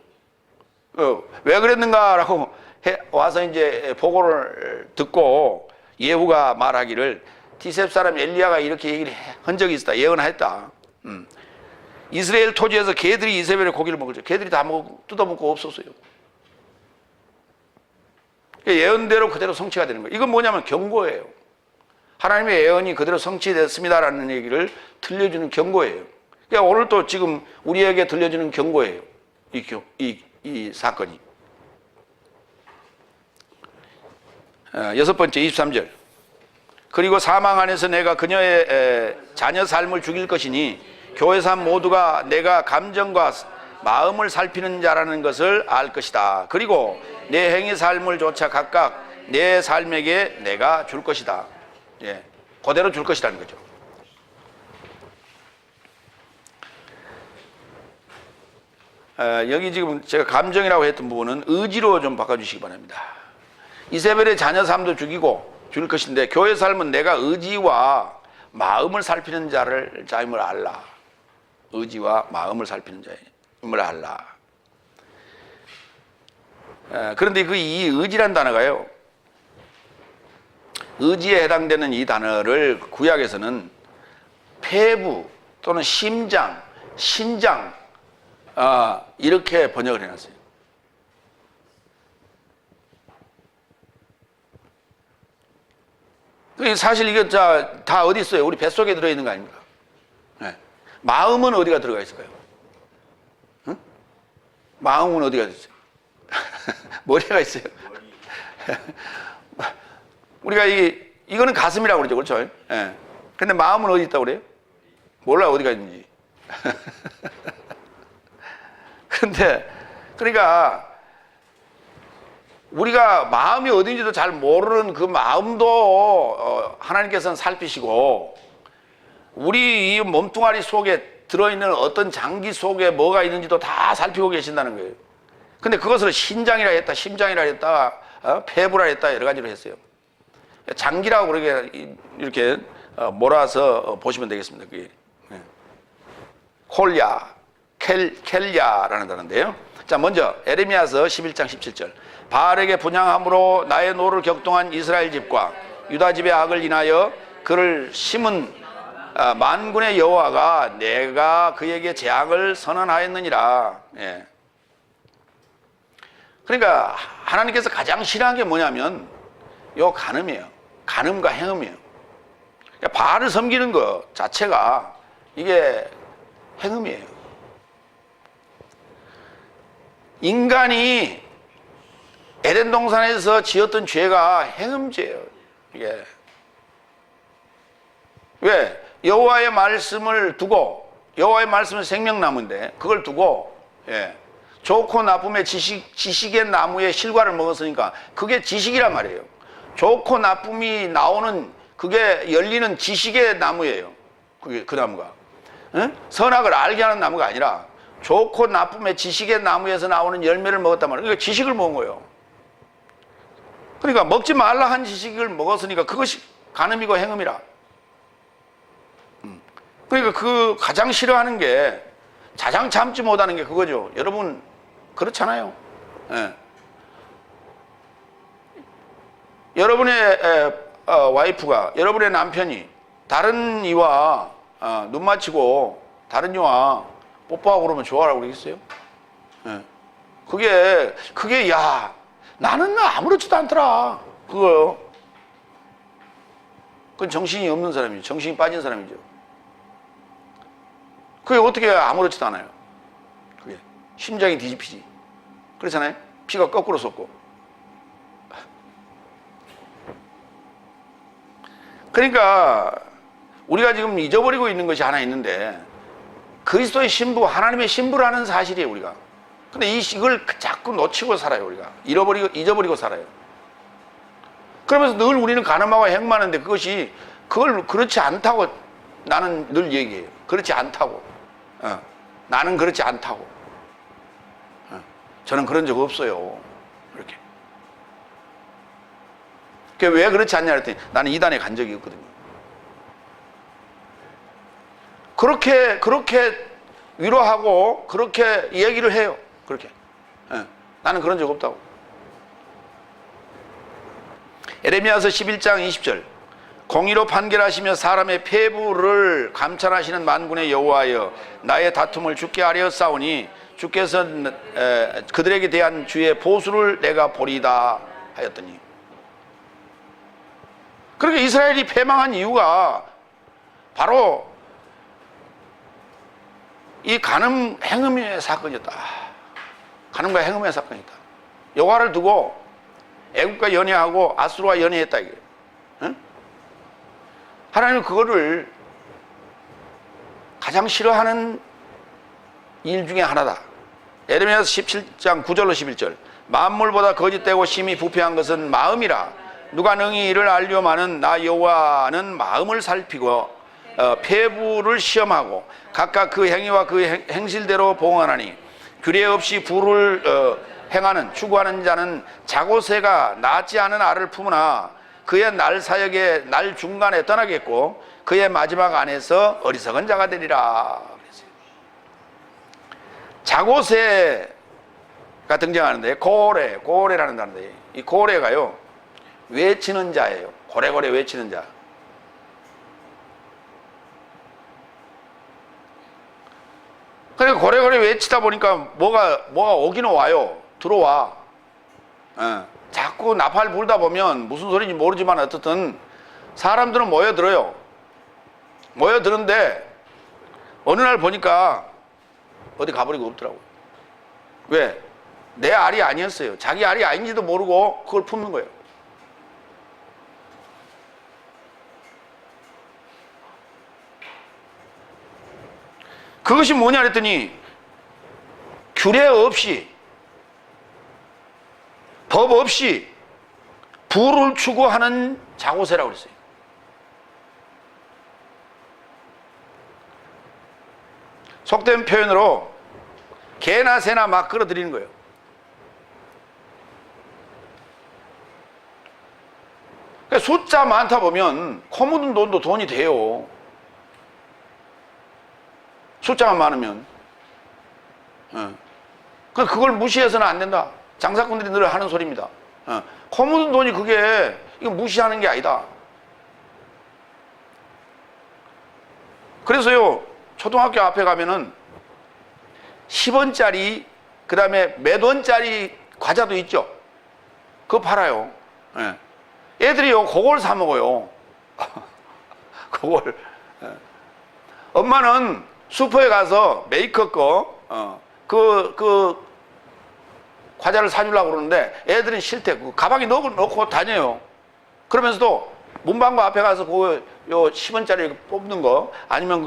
S1: 왜 그랬는가라고 와서 이제 보고를 듣고 예후가 말하기를 디셉 사람 엘리야가 이렇게 얘기를 한 적이 있었다. 예언했다. 이스라엘 토지에서 개들이 이세벨의 고기를 먹을 때 개들이 다 뜯어먹고 없었어요. 예언대로 그대로 성취가 되는 거예요. 이건 뭐냐면 경고예요. 하나님의 예언이 그대로 성취됐습니다라는 얘기를 들려주는 경고예요. 그러니까 오늘 또 지금 우리에게 들려주는 경고예요. 이 사건이. 여섯 번째 23절. 그리고 사망 안에서 내가 그녀의 자녀 삶을 죽일 것이니 교회 사람 모두가 내가 감정과 마음을 살피는 자라는 것을 알 것이다. 그리고 내 행위 삶을 조차 각각 내 삶에게 내가 줄 것이다. 예, 그대로 줄 것이라는 거죠. 여기 지금 제가 감정이라고 했던 부분은 의지로 좀 바꿔주시기 바랍니다. 이세벨의 자녀 삶도 죽이고 줄 것인데 교회 삶은 내가 의지와 마음을 살피는 자임을 알라. 의지와 마음을 살피는 자임을 알라. 그런데 이 의지란 단어가요, 의지에 해당되는 이 단어를 구약에서는 폐부 또는 심장, 신장 이렇게 번역을 해놨어요. 사실 이게 다 어디 있어요? 우리 뱃속에 들어있는 거 아닙니까? 네. 마음은 어디가 들어가 있을까요? 응? 마음은 어디가 있어요? 머리가 있어요. 우리가 이거는 가슴이라고 그러죠. 그렇죠? 예. 근데 마음은 어디 있다고 그래요? 몰라요. 어디가 있는지. 그러니까 우리가 마음이 어딘지도 잘 모르는 그 마음도 하나님께서는 살피시고 우리 이 몸뚱아리 속에 들어있는 어떤 장기 속에 뭐가 있는지도 다 살피고 계신다는 거예요. 근데 그것을 신장이라 했다, 심장이라 했다, 폐부라 했다 여러 가지로 했어요. 장기라고 그렇게 이렇게 몰아서 보시면 되겠습니다. 그게 콜야, 켈야라는 단어인데요. 자, 먼저 에레미야서 11장 17절. 바알에게 분향함으로 나의 노를 격동한 이스라엘 집과 유다 집의 악을 인하여 그를 심은 만군의 여호와가 내가 그에게 재앙을 선언하였느니라. 예. 그러니까 하나님께서 가장 싫어하는 게 뭐냐면 요 간음이에요. 간음과 행음이에요. 그러니까 바알을 섬기는 것 자체가 이게 행음이에요. 인간이 에덴 동산에서 지었던 죄가 행음죄예요. 이게 왜? 여호와의 말씀을 두고, 여호와의 말씀은 생명나무인데 그걸 두고 좋고 나쁨의 지식의 나무의 실과를 먹었으니까 그게 지식이란 말이에요. 좋고 나쁨이 나오는 그게 열리는 지식의 나무예요. 그게 그 나무가 선악을 알게 하는 나무가 아니라 좋고 나쁨의 지식의 나무에서 나오는 열매를 먹었단 말이에요. 그러니까 지식을 먹은 거예요. 그러니까 먹지 말라 한 지식을 먹었으니까 그것이 간음이고 행음이라. 그러니까 그 가장 싫어하는 게, 가장 참지 못하는 게 그거죠. 여러분 그렇잖아요. 예. 여러분의 와이프가, 여러분의 남편이 다른 이와 눈 맞추고 다른 이와 뽀뽀하고 그러면 좋아라고 그러겠어요? 예. 그게 야, 나는 아무렇지도 않더라, 그거요. 그건 정신이 없는 사람이죠. 정신이 빠진 사람이죠. 그게 어떻게 아무렇지도 않아요. 그게 심장이 뒤집히지. 그렇잖아요. 피가 거꾸로 솟고. 그러니까 우리가 지금 잊어버리고 있는 것이 하나 있는데, 그리스도의 신부, 하나님의 신부라는 사실이에요, 우리가. 근데 이걸 자꾸 놓치고 살아요, 우리가. 잊어버리고 살아요. 그러면서 늘 우리는 가늠하고 행음하는데, 그걸 그렇지 않다고 나는 늘 얘기해요. 그렇지 않다고. 나는 그렇지 않다고. 저는 그런 적 없어요. 이렇게. 왜 그렇지 않냐 그랬더니, 나는 이단에 간 적이 없거든요. 그렇게 위로하고 그렇게 얘기를 해요. 그렇게. 나는 그런 적 없다고. 에레미야서 11장 20절. 공의로 판결하시며 사람의 폐부를 감찰하시는 만군의 여호와여, 나의 다툼을 주께 하려싸우니 주께서 그들에게 대한 주의 보수를 내가 보리다 하였더니. 그렇게 이스라엘이 패망한 이유가 바로 이 간음 행음의 사건이었다. 간음과 행음의 사건이다. 여호와를 두고 애국과 연애하고 아수르와 연애했다, 이게. 응? 하나님은 그거를 가장 싫어하는 일 중에 하나다. 에레미야서 17장 9절로 11절. 만물보다 거짓되고 심히 부패한 것은 마음이라. 누가 능히 이를 알려마는 나 여호와는 마음을 살피고 폐부를 시험하고 각각 그 행위와 그 행실대로 봉헌하니, 규례 없이 부를 행하는 추구하는 자는 자고새가 낳지 않은 알을 품으나 그의 날 사역의 날 중간에 떠나겠고 그의 마지막 안에서 어리석은 자가 되리라. 자고새가 등장하는데, 고래라는 단어인데, 이 고래가요, 외치는 자예요. 고래고래 외치는 자. 그러니까 고래고래 외치다 보니까 뭐가 오기는 와요. 들어와. 자꾸 나팔 불다 보면 무슨 소리인지 모르지만 어떻든 사람들은 모여들어요. 모여드는데 어느 날 보니까 어디 가버리고 없더라고요. 왜? 내 알이 아니었어요. 자기 알이 아닌지도 모르고 그걸 품는 거예요. 그것이 뭐냐 그랬더니, 규례 없이, 법 없이 부를 추구하는 자고새라고 그랬어요. 속된 표현으로 개나 새나 막 끌어들이는 거예요. 그러니까 숫자 많다 보면 코 묻은 돈도 돈이 돼요. 숫자가 많으면. 그걸 무시해서는 안 된다. 장사꾼들이 늘 하는 소리입니다. 코 묻은 돈이 이거 무시하는 게 아니다. 그래서요, 초등학교 앞에 가면은 10원짜리, 그 다음에 몇 원짜리 과자도 있죠. 그거 팔아요. 애들이요, 그걸 사 먹어요. 그걸. 엄마는 슈퍼에 가서 메이커 그 과자를 사주려고 그러는데 애들은 싫대. 그 가방에 넣고 다녀요. 그러면서도 문방구 앞에 가서 요 10원짜리 뽑는 거, 아니면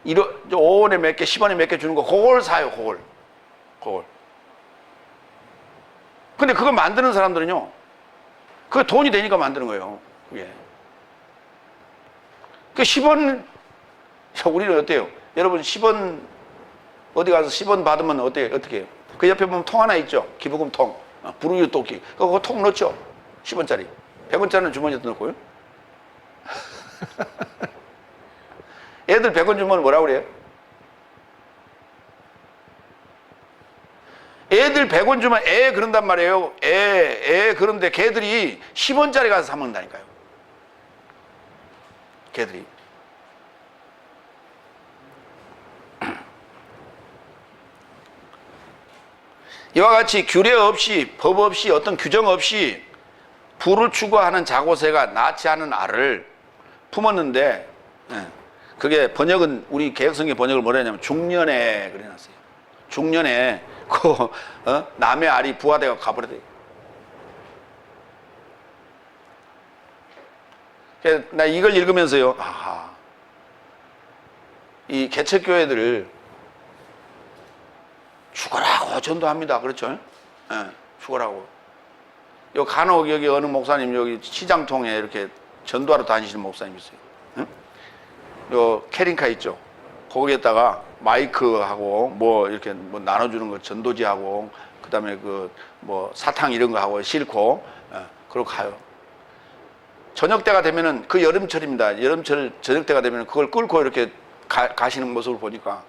S1: 5원에 몇 개, 10원에 몇 개 주는 거, 그걸 사요, 그걸. 근데 그거 만드는 사람들은요, 그게 돈이 되니까 만드는 거예요, 그게. 그 10원, 우리는 어때요? 여러분 10원, 어디 가서 10원 받으면 어떻게 해요? 그 옆에 보면 통 하나 있죠? 기부금 통. 부르유 토끼. 그거 통 넣죠. 10원짜리. 100원짜리는 주머니에 넣고요. 애들 100원 주면 뭐라고 그래요? 애들 100원 주면 그런단 말이에요. 그런데 걔들이 10원짜리 가서 사 먹는다니까요. 걔들이. 이와 같이 규례 없이, 법 없이, 어떤 규정 없이 부를 추구하는 자고새가 낳지 않은 알을 품었는데, 그게 번역은, 우리 개혁성경 번역을 뭐라 했냐면 중년에 그래놨어요. 중년에 남의 알이 부화되어 가버려요. 나 이걸 읽으면서요, 이 개척교회들을 죽어라고 전도합니다. 그렇죠? 죽어라고. 간혹 여기 어느 목사님 여기 시장통에 이렇게 전도하러 다니시는 목사님 있어요. 요 캐링카 있죠? 거기에다가 마이크하고 뭐 이렇게 뭐 나눠주는 거 전도지하고 그다음에 그 뭐 사탕 이런 거 하고 싣고 그러고 가요. 저녁 때가 되면은 그 여름철입니다. 여름철 저녁 때가 되면 그걸 끌고 이렇게 가시는 모습을 보니까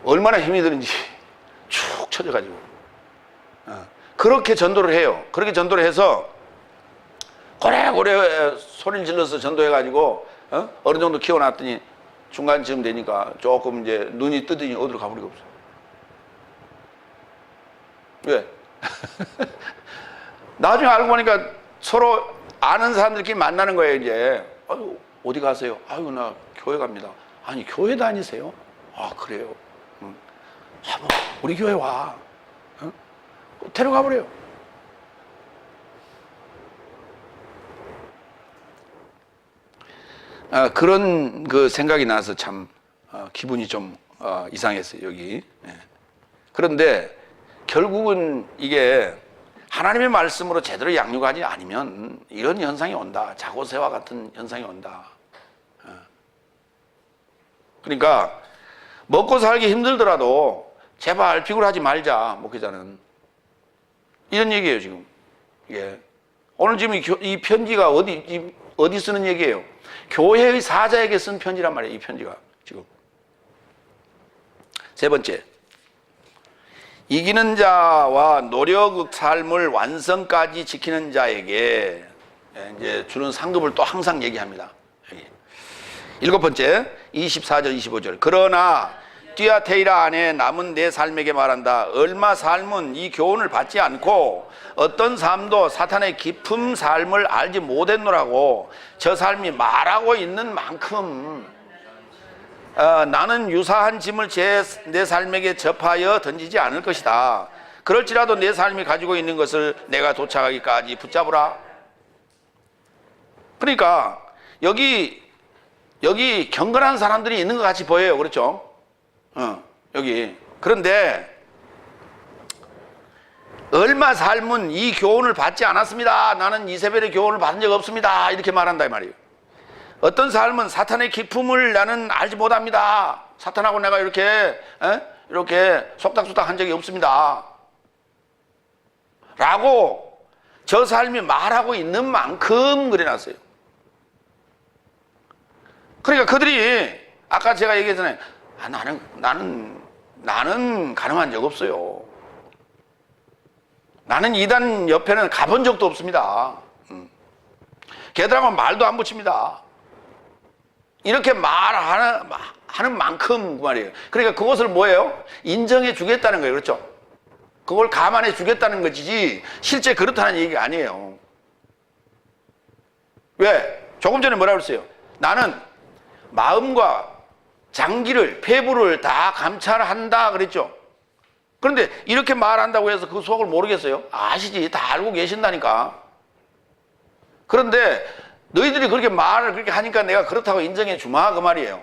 S1: 얼마나 힘이 드는지 축 처져가지고 그렇게 전도를 해요. 그렇게 전도를 해서 고래고래 소리를 질러서 전도해가지고 어느 정도 키워놨더니 중간쯤 되니까 조금 이제 눈이 뜨더니 어디로 가버리고 없어요. 왜? 나중에 알고 보니까 서로 아는 사람들끼리 만나는 거예요. 이제 아유, 어디 가세요? 아유, 나 교회 갑니다. 아니, 교회 다니세요? 아, 그래요? 뭐, 우리 교회 와. 데려가 버려요. 그런 그 생각이 나서 참 기분이 좀 이상했어요. 여기. 그런데 결국은 이게 하나님의 말씀으로 제대로 양육하지 않으면 이런 현상이 온다. 자고새와 같은 현상이 온다. 그러니까 먹고 살기 힘들더라도 제발 비굴하지 말자, 목회자는. 이런 얘기예요, 지금. 이게. 오늘 지금 이 편지가 어디 쓰는 얘기예요? 교회의 사자에게 쓴 편지란 말이에요, 이 편지가. 지금. 세 번째. 이기는 자와 노력 삶을 완성까지 지키는 자에게 이제 주는 상급을 또 항상 얘기합니다. 여기. 일곱 번째, 24절, 25절. 그러나 띠아테이라 안에 남은 내 삶에게 말한다. 얼마 삶은 이 교훈을 받지 않고 어떤 삶도 사탄의 깊은 삶을 알지 못했노라고 저 삶이 말하고 있는 만큼 나는 유사한 짐을 내 삶에게 접하여 던지지 않을 것이다. 그럴지라도 내 삶이 가지고 있는 것을 내가 도착하기까지 붙잡으라. 그러니까 여기 경건한 사람들이 있는 것 같이 보여요. 그렇죠? 여기. 그런데 얼마 삶은 이 교훈을 받지 않았습니다. 나는 이세벨의 교훈을 받은 적 없습니다. 이렇게 말한다 이 말이에요. 어떤 삶은 사탄의 기품을 나는 알지 못합니다. 사탄하고 내가 이렇게 속닥속닥 한 적이 없습니다. 라고 저 삶이 말하고 있는 만큼 그래놨어요. 그러니까 그들이 아까 제가 얘기했잖아요. 나는 가늠한 적 없어요. 나는 이단 옆에는 가본 적도 없습니다. 걔들하고는 말도 안 붙입니다. 이렇게 말하는 만큼 그 말이에요. 그러니까 그것을 뭐예요? 인정해 주겠다는 거예요. 그렇죠? 그걸 감안해 주겠다는 것이지 실제 그렇다는 얘기가 아니에요. 왜? 조금 전에 뭐라고 그랬어요? 나는 마음과 장기를, 폐부를 다 감찰한다 그랬죠? 그런데 이렇게 말한다고 해서 그 속을 모르겠어요? 아시지? 다 알고 계신다니까. 그런데 너희들이 그렇게 말을 그렇게 하니까 내가 그렇다고 인정해 주마 그 말이에요.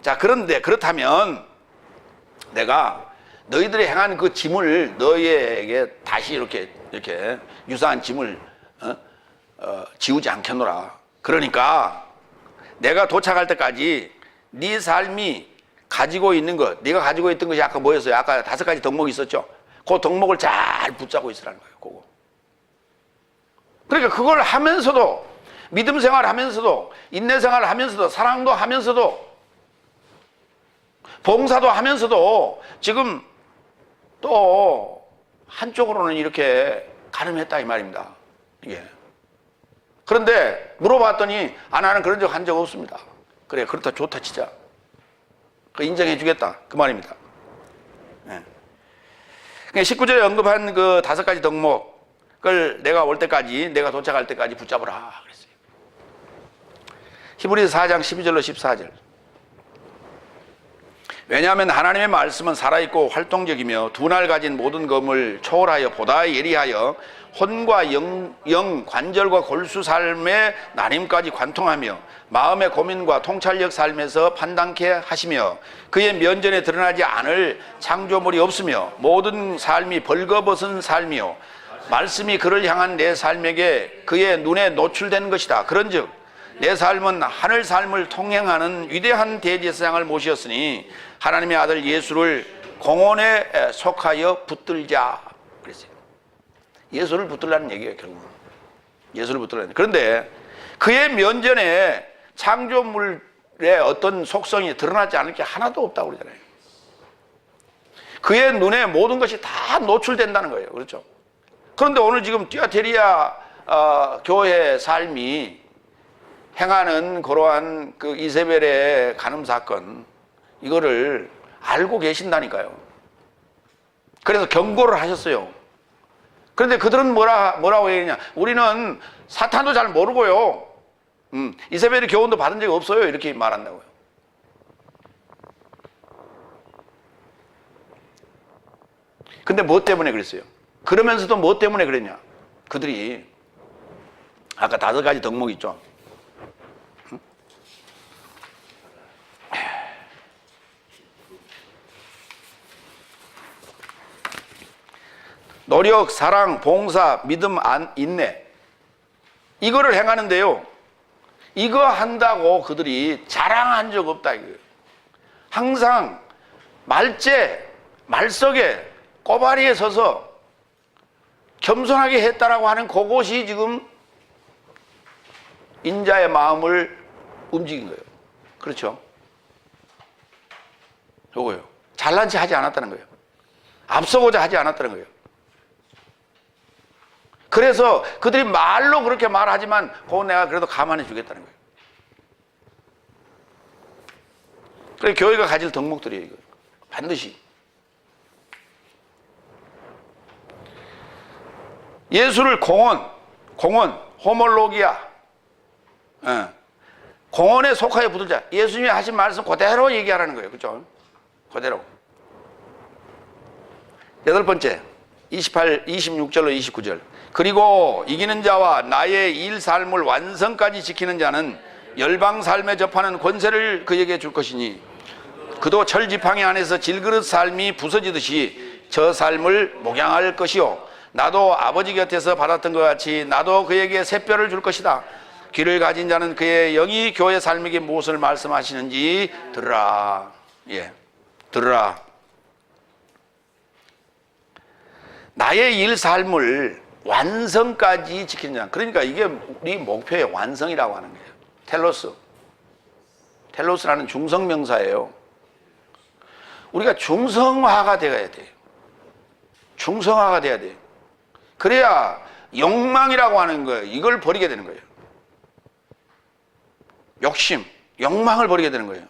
S1: 자, 그런데 그렇다면 내가 너희들이 행한 그 짐을 너희에게 다시 이렇게 유사한 짐을 지우지 않겠노라. 그러니까 내가 도착할 때까지 네 삶이 가지고 있는 것, 네가 가지고 있던 것이 아까 뭐였어요? 아까 5가지 덕목이 있었죠? 그 덕목을 잘 붙잡고 있으라는 거예요. 그거. 그러니까 그걸 하면서도, 믿음 생활 하면서도, 인내 생활 하면서도, 사랑도 하면서도, 봉사도 하면서도 지금 또 한쪽으로는 이렇게 가늠했다 이 말입니다. 이게. 그런데 물어봤더니 나는 그런 적 한 적 없습니다. 그래, 그렇다, 좋다 치자. 그 인정해 주겠다 그 말입니다. 예. 19절에 언급한 그 5가지 덕목을 내가 올 때까지, 내가 도착할 때까지 붙잡으라 그랬어요. 히브리서 4장 12절로 14절. 왜냐하면 하나님의 말씀은 살아있고 활동적이며 두 날 가진 모든 검을 초월하여 보다 예리하여 혼과 영, 관절과 골수 삶의 나림까지 관통하며 마음의 고민과 통찰력 삶에서 판단케 하시며 그의 면전에 드러나지 않을 창조물이 없으며 모든 삶이 벌거벗은 삶이요 말씀이 그를 향한 내 삶에게 그의 눈에 노출된 것이다. 그런즉 내 삶은 하늘 삶을 통행하는 위대한 대제사장을 모셨으니 하나님의 아들 예수를 공원에 속하여 붙들자 그랬어요. 예수를 붙들라는 얘기예요. 결국은 예수를 붙들라는. 그런데 그의 면전에 창조물의 어떤 속성이 드러나지 않을 게 하나도 없다고 그러잖아요. 그의 눈에 모든 것이 다 노출된다는 거예요. 그렇죠? 그런데 오늘 지금 띠아테리아 교회의 삶이 행하는 그러한 그 이세벨의 간음 사건, 이거를 알고 계신다니까요. 그래서 경고를 하셨어요. 그런데 그들은 뭐라고 얘기하냐? 우리는 사탄도 잘 모르고요. 이세벨의 교훈도 받은 적이 없어요. 이렇게 말한다고요. 근데 뭐 때문에 그랬어요? 그러면서도 뭐 때문에 그랬냐? 그들이 아까 5가지 덕목 있죠? 노력, 사랑, 봉사, 믿음, 인내 이거를 행하는데요, 이거 한다고 그들이 자랑한 적 없다 이거예요. 항상 말석에 꼬바리에 서서 겸손하게 했다라고 하는 그것이 지금 인자의 마음을 움직인 거예요. 그렇죠? 요거요. 잘난 체 하지 않았다는 거예요. 앞서고자 하지 않았다는 거예요. 그래서 그들이 말로 그렇게 말하지만 그건 내가 그래도 감안해 주겠다는 거예요. 그래 교회가 가질 덕목들이에요. 이거. 반드시. 예수를 공원, 호몰로기아, 공원에 속하여 붙들자. 예수님이 하신 말씀 그대로 얘기하라는 거예요. 그렇죠? 그대로. 8번째, 26절로 29절. 그리고 이기는 자와 나의 일 삶을 완성까지 지키는 자는 열방 삶에 접하는 권세를 그에게 줄 것이니 그도 철지팡이 안에서 질그릇 삶이 부서지듯이 저 삶을 목양할 것이요 나도 아버지 곁에서 받았던 것 같이 나도 그에게 새뼈를 줄 것이다. 귀를 가진 자는 그의 영이 교회 삶에게 무엇을 말씀하시는지 들으라. 예, 들으라. 나의 일 삶을 완성까지 지키는 자. 그러니까 이게 우리 목표의 완성이라고 하는 거예요. 텔로스라는 중성명사예요. 우리가 중성화가 되어야 돼요. 중성화가 돼야 돼요. 그래야 욕망이라고 하는 거예요. 이걸 버리게 되는 거예요. 욕심, 욕망을 버리게 되는 거예요.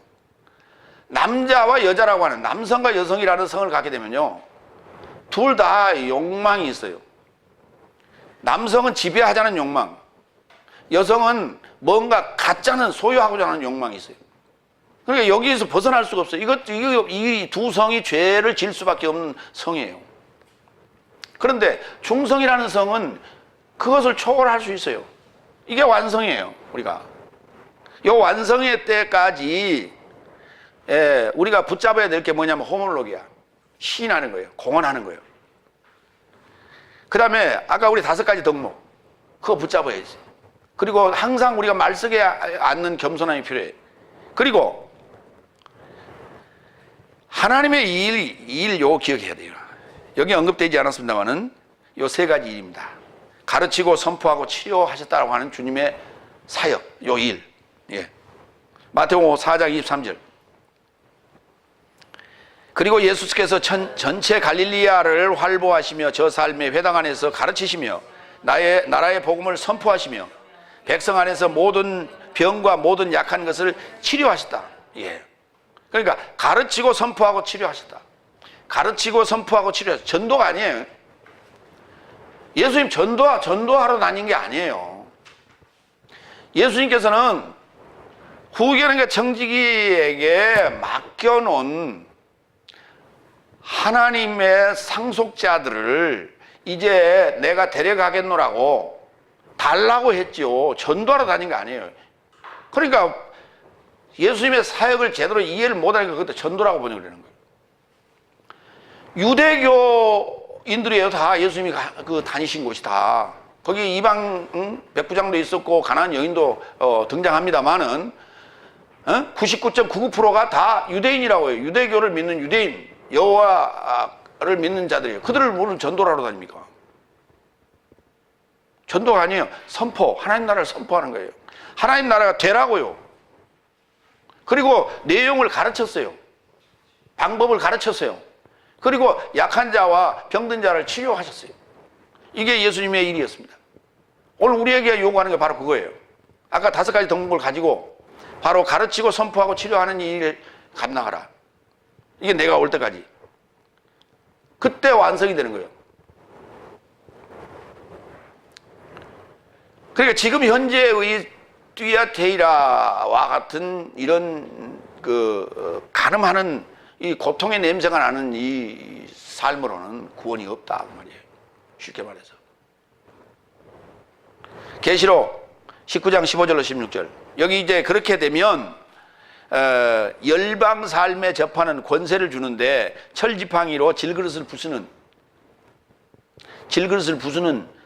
S1: 남자와 여자라고 하는, 남성과 여성이라는 성을 갖게 되면요, 둘 다 욕망이 있어요. 남성은 지배하자는 욕망, 여성은 뭔가 갖자는, 소유하고자 하는 욕망이 있어요. 그러니까 여기에서 벗어날 수가 없어요. 이 두 성이 죄를 질 수밖에 없는 성이에요. 그런데 중성이라는 성은 그것을 초월할 수 있어요. 이게 완성이에요. 우리가 이 완성의 때까지 우리가 붙잡아야 될 게 뭐냐면 호몰로기야, 시인하는 거예요. 공헌하는 거예요. 그 다음에 아까 우리 5가지 덕목, 그거 붙잡아야지. 그리고 항상 우리가 말석에 앉는 겸손함이 필요해. 그리고 하나님의 일 요거 기억해야 돼요. 여기 언급되지 않았습니다만은 요 세 가지 일입니다. 가르치고 선포하고 치료하셨다고 하는 주님의 사역, 요 일. 예. 마태복음 4장 23절. 그리고 예수께서 전체 갈릴리아를 활보하시며 저 삶의 회당 안에서 가르치시며 나라의 복음을 선포하시며 백성 안에서 모든 병과 모든 약한 것을 치료하셨다. 예. 그러니까 가르치고 선포하고 치료하셨다. 가르치고 선포하고 치료하셨다. 전도가 아니에요. 예수님 전도하러 다닌 게 아니에요. 예수님께서는 후계론과 청지기에게 맡겨놓은 하나님의 상속자들을 이제 내가 데려가겠노라고 달라고 했죠. 전도하러 다닌 거 아니에요. 그러니까 예수님의 사역을 제대로 이해를 못하니까 그것도 전도라고 번역을 하는 거예요. 유대교인들이에요. 다 예수님이 다니신 곳이 다. 거기 이방 백부장도 있었고 가나안 여인도 등장합니다만은 99.99%가 다 유대인이라고 해요. 유대교를 믿는 유대인, 여호와를 믿는 자들이에요. 그들을 모르는 전도를 하러 다닙니까? 전도가 아니에요. 선포, 하나님 나라를 선포하는 거예요. 하나님 나라가 되라고요. 그리고 내용을 가르쳤어요. 방법을 가르쳤어요. 그리고 약한 자와 병든 자를 치료하셨어요. 이게 예수님의 일이었습니다. 오늘 우리에게 요구하는 게 바로 그거예요. 아까 5가지 덕목을 가지고 바로 가르치고 선포하고 치료하는 일을 감당하라. 이게 내가 올 때까지. 그때 완성이 되는 거예요. 그러니까 지금 현재의 띠아테이라와 같은 이런 가늠하는 이 고통의 냄새가 나는 이 삶으로는 구원이 없다 그 말이에요. 쉽게 말해서. 계시록 19장 15절로 16절. 여기 이제 그렇게 되면 열방 삶에 접하는 권세를 주는데 철지팡이로 질그릇을 부수는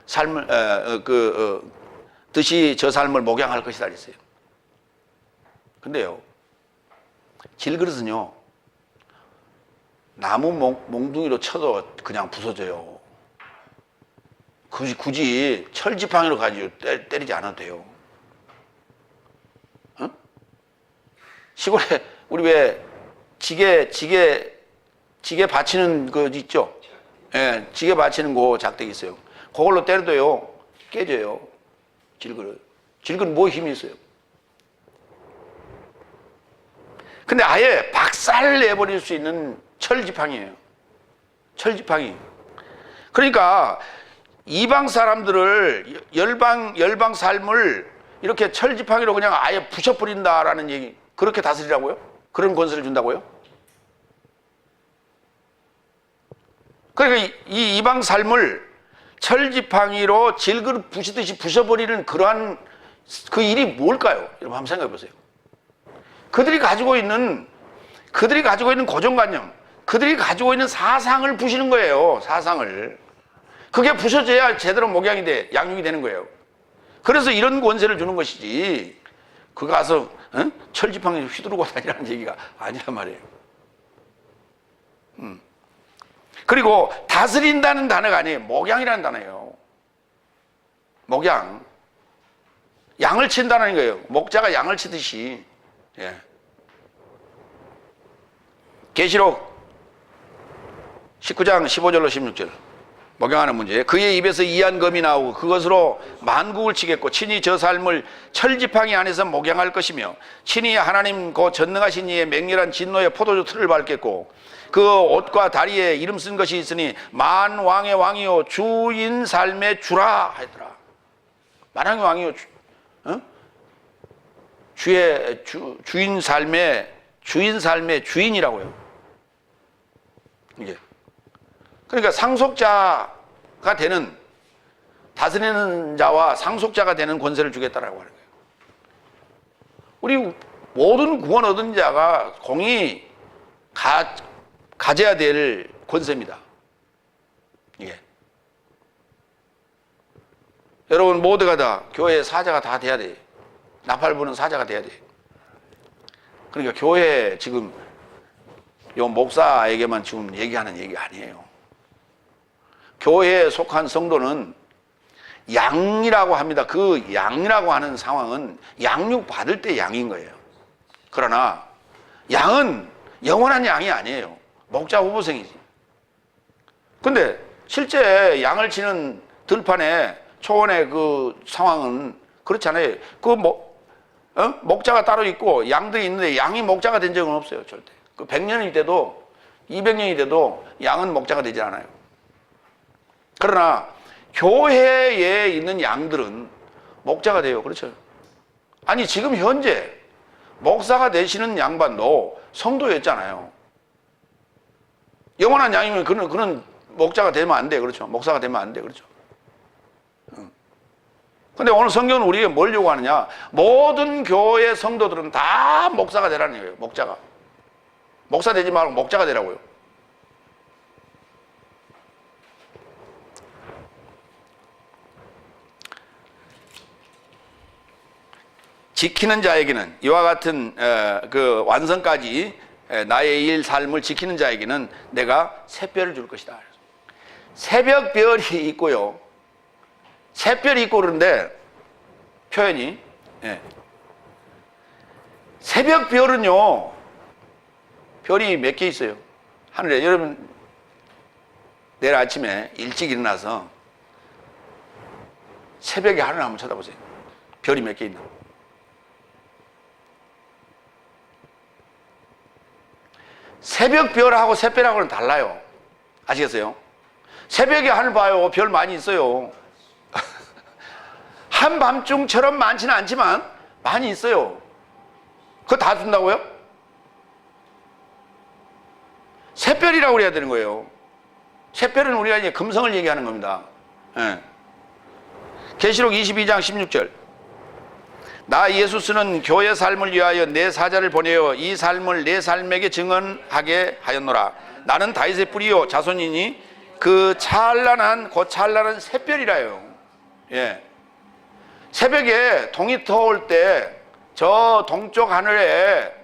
S1: 삶을 듯이 저 삶을 목양할 것이다 그랬어요. 근데요, 질그릇은요 나무 몽둥이로 쳐도 그냥 부서져요. 굳이 철지팡이로 가지고 때리지 않아도 돼요. 어? 시골에 우리 왜 지게 받치는 거 있죠? 예, 지게 받치는 거 작대기 있어요. 그걸로 때려도요 깨져요. 질그릇 뭐 힘이 있어요? 근데 아예 박살을 내버릴 수 있는 철지팡이에요. 철지팡이. 그러니까 이방 사람들을 열방 삶을 이렇게 철지팡이로 그냥 아예 부셔버린다라는 얘기, 그렇게 다스리라고요? 그런 권세를 준다고요? 그러니까 이 이방 삶을 철지팡이로 질그릇 부시듯이 부셔버리는 그러한 그 일이 뭘까요? 여러분 한번 생각해 보세요. 그들이 가지고 있는 고정관념, 그들이 가지고 있는 사상을 부시는 거예요. 사상을. 그게 부셔져야 제대로 목양이 돼, 양육이 되는 거예요. 그래서 이런 권세를 주는 것이지 그거 가서 철지팡이 휘두르고 다니라는 얘기가 아니란 말이에요. 그리고 다스린다는 단어가 아니에요. 목양이라는 단어예요. 목양. 양을 친다는 거예요. 목자가 양을 치듯이. 예. 계시록 19장 15절로 16절. 목양하는 문제. 그의 입에서 이한 검이 나오고 그것으로 만국을 치겠고 친히 저 삶을 철지팡이 안에서 목양할 것이며 친히 하나님 그 전능하신 이의 맹렬한 진노의 포도주 틀을 밟겠고 그 옷과 다리에 이름 쓴 것이 있으니 만왕의 왕이요 주인 삶의 주라 하더라. 만왕의 왕이요 주인 삶의 주인이라고요. 이게 그러니까 상속자가 되는, 다스리는 자와 상속자가 되는 권세를 주겠다라고 하는 거예요. 우리 모든 구원 얻은 자가 공히 가져야 될 권세입니다. 이게. 여러분 모두가 다 교회 사자가 다 돼야 돼. 나팔 부는 사자가 돼야 돼. 그러니까 교회 지금 요 목사에게만 지금 얘기하는 얘기 아니에요. 교회에 속한 성도는 양이라고 합니다. 그 양이라고 하는 상황은 양육 받을 때 양인 거예요. 그러나 양은 영원한 양이 아니에요. 목자 후보생이지. 근데 실제 양을 치는 들판에 초원의 그 상황은 그렇잖아요. 목자가 따로 있고 양들이 있는데 양이 목자가 된 적은 없어요. 절대. 그 100년이 돼도 200년이 돼도 양은 목자가 되지 않아요. 그러나 교회에 있는 양들은 목자가 돼요. 그렇죠? 아니 지금 현재 목사가 되시는 양반도 성도였잖아요. 영원한 양이면 그는 목자가 되면 안 돼. 그렇죠? 목사가 되면 안 돼. 그렇죠? 근데 오늘 성경은 우리에게 뭘 요구하느냐? 모든 교회 성도들은 다 목사가 되라는 거예요. 목자가. 목사 되지 말고 목자가 되라고요. 지키는 자에게는 이와 같은 그 완성까지 나의 일 삶을 지키는 자에게는 내가 새별을 줄 것이다. 새벽별이 있고요. 새별이 있고 그러는데 표현이 새벽별은요 별이 몇 개 있어요. 하늘에. 여러분 내일 아침에 일찍 일어나서 새벽에 하늘 한번 쳐다보세요. 별이 몇 개 있나. 새벽별하고 새별하고는 달라요. 아시겠어요? 새벽에 하늘 봐요. 별 많이 있어요. 한밤중처럼 많지는 않지만 많이 있어요. 그거 다 준다고요? 새별이라고 그래야 되는 거예요. 새별은 우리가 이제 금성을 얘기하는 겁니다. 계시록 22장 16절. 나 예수스는 교회 삶을 위하여 내 사자를 보내어 이 삶을 내 삶에게 증언하게 하였노라. 나는 다윗의 뿌리요 자손이니 그 찬란한 새별이라요. 새벽에 동이 터올 때 저 동쪽 하늘에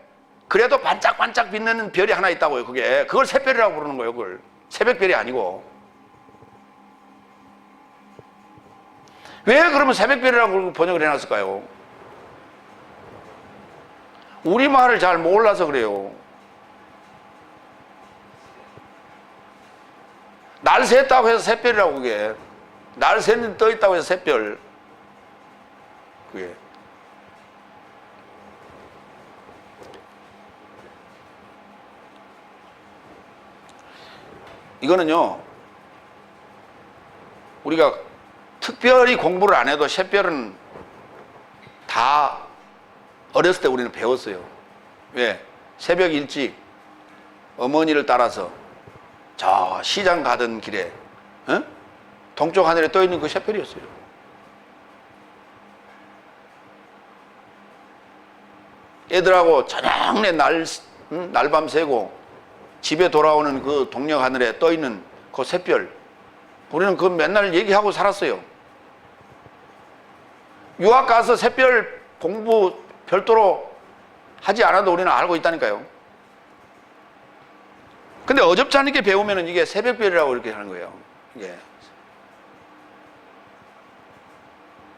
S1: 그래도 반짝반짝 빛나는 별이 하나 있다고요. 그걸 새별이라고 부르는 거예요. 그걸 새벽별이 아니고. 왜 그러면 새벽별이라고 번역을 해놨을까요? 우리말을 잘 몰라서 그래요. 날 샜다고 해서 새별이라고 그게. 날 샜는데 떠 있다고 해서 새별. 그게. 이거는요, 우리가 특별히 공부를 안 해도 새별은 다 어렸을 때 우리는 배웠어요. 왜? 새벽 일찍 어머니를 따라서 저 시장 가던 길에 동쪽 하늘에 떠 있는 그 새별이었어요. 애들하고 저녁 내 날밤 새고 집에 돌아오는 그 동력 하늘에 떠 있는 그 새별, 우리는 그 맨날 얘기하고 살았어요. 유학 가서 새별 공부 별도로 하지 않아도 우리는 알고 있다니까요. 근데 어줍지 않게 배우면 이게 새벽별이라고 이렇게 하는 거예요. 이게.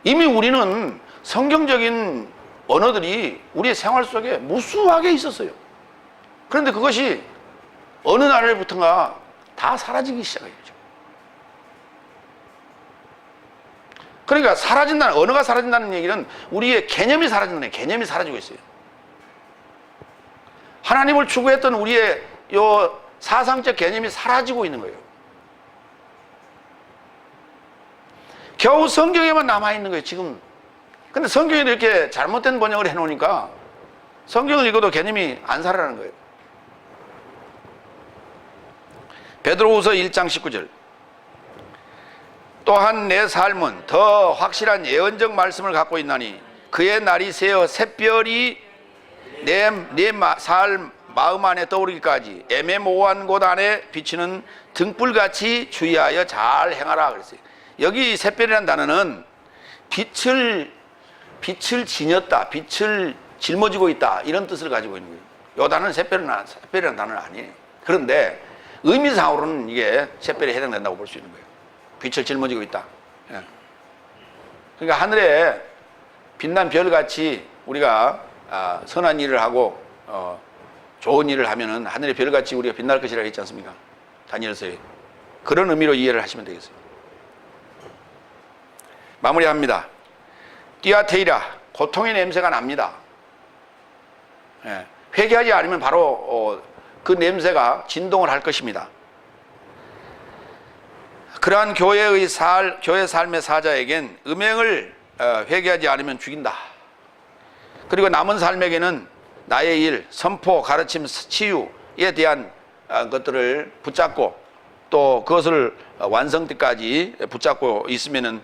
S1: 이미 우리는 성경적인 언어들이 우리의 생활 속에 무수하게 있었어요. 그런데 그것이 어느 날부터인가 다 사라지기 시작했죠. 그러니까 언어가 사라진다는 얘기는 우리의 개념이 사라진다는 거예요. 개념이 사라지고 있어요. 하나님을 추구했던 우리의 요 사상적 개념이 사라지고 있는 거예요. 겨우 성경에만 남아있는 거예요, 지금. 근데 성경에 이렇게 잘못된 번역을 해놓으니까 성경을 읽어도 개념이 안 살아나는 거예요. 베드로후서 1장 19절. 또한 내 삶은 더 확실한 예언적 말씀을 갖고 있나니 그의 날이 새어 샛별이 내 삶 마음 안에 떠오르기까지 애매모호한 곳 안에 비치는 등불같이 주의하여 잘 행하라 그랬어요. 여기 샛별이라는 단어는 빛을 지녔다, 빛을 짊어지고 있다 이런 뜻을 가지고 있는 거예요. 이 단어는 샛별이라는 단어는 아니에요. 그런데 의미상으로는 이게 샛별에 해당된다고 볼 수 있는 거예요. 빛을 짊어지고 있다. 예. 그러니까 하늘에 빛난 별같이 우리가 선한 일을 하고 좋은 일을 하면은 하늘의 별같이 우리가 빛날 것이라고 했지 않습니까? 다니엘서에. 그런 의미로 이해를 하시면 되겠어요. 마무리합니다. 띠아테이라, 고통의 냄새가 납니다. 예. 회개하지 않으면 바로 그 냄새가 진동을 할 것입니다. 그러한 교회 삶의 사자에겐 음행을 회개하지 않으면 죽인다. 그리고 남은 삶에게는 나의 일, 선포, 가르침, 치유에 대한 것들을 붙잡고 또 그것을 완성 때까지 붙잡고 있으면은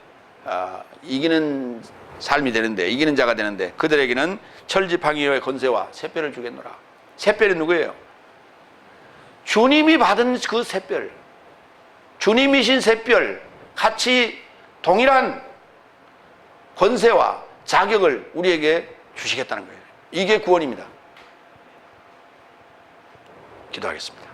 S1: 이기는 삶이 되는데, 이기는 자가 되는데, 그들에게는 철지팡이의 권세와 샛별을 주겠노라. 샛별이 누구예요? 주님이 받은 그 샛별, 주님이신 샛별, 같이 동일한 권세와 자격을 우리에게 주시겠다는 거예요. 이게 구원입니다. 기도하겠습니다.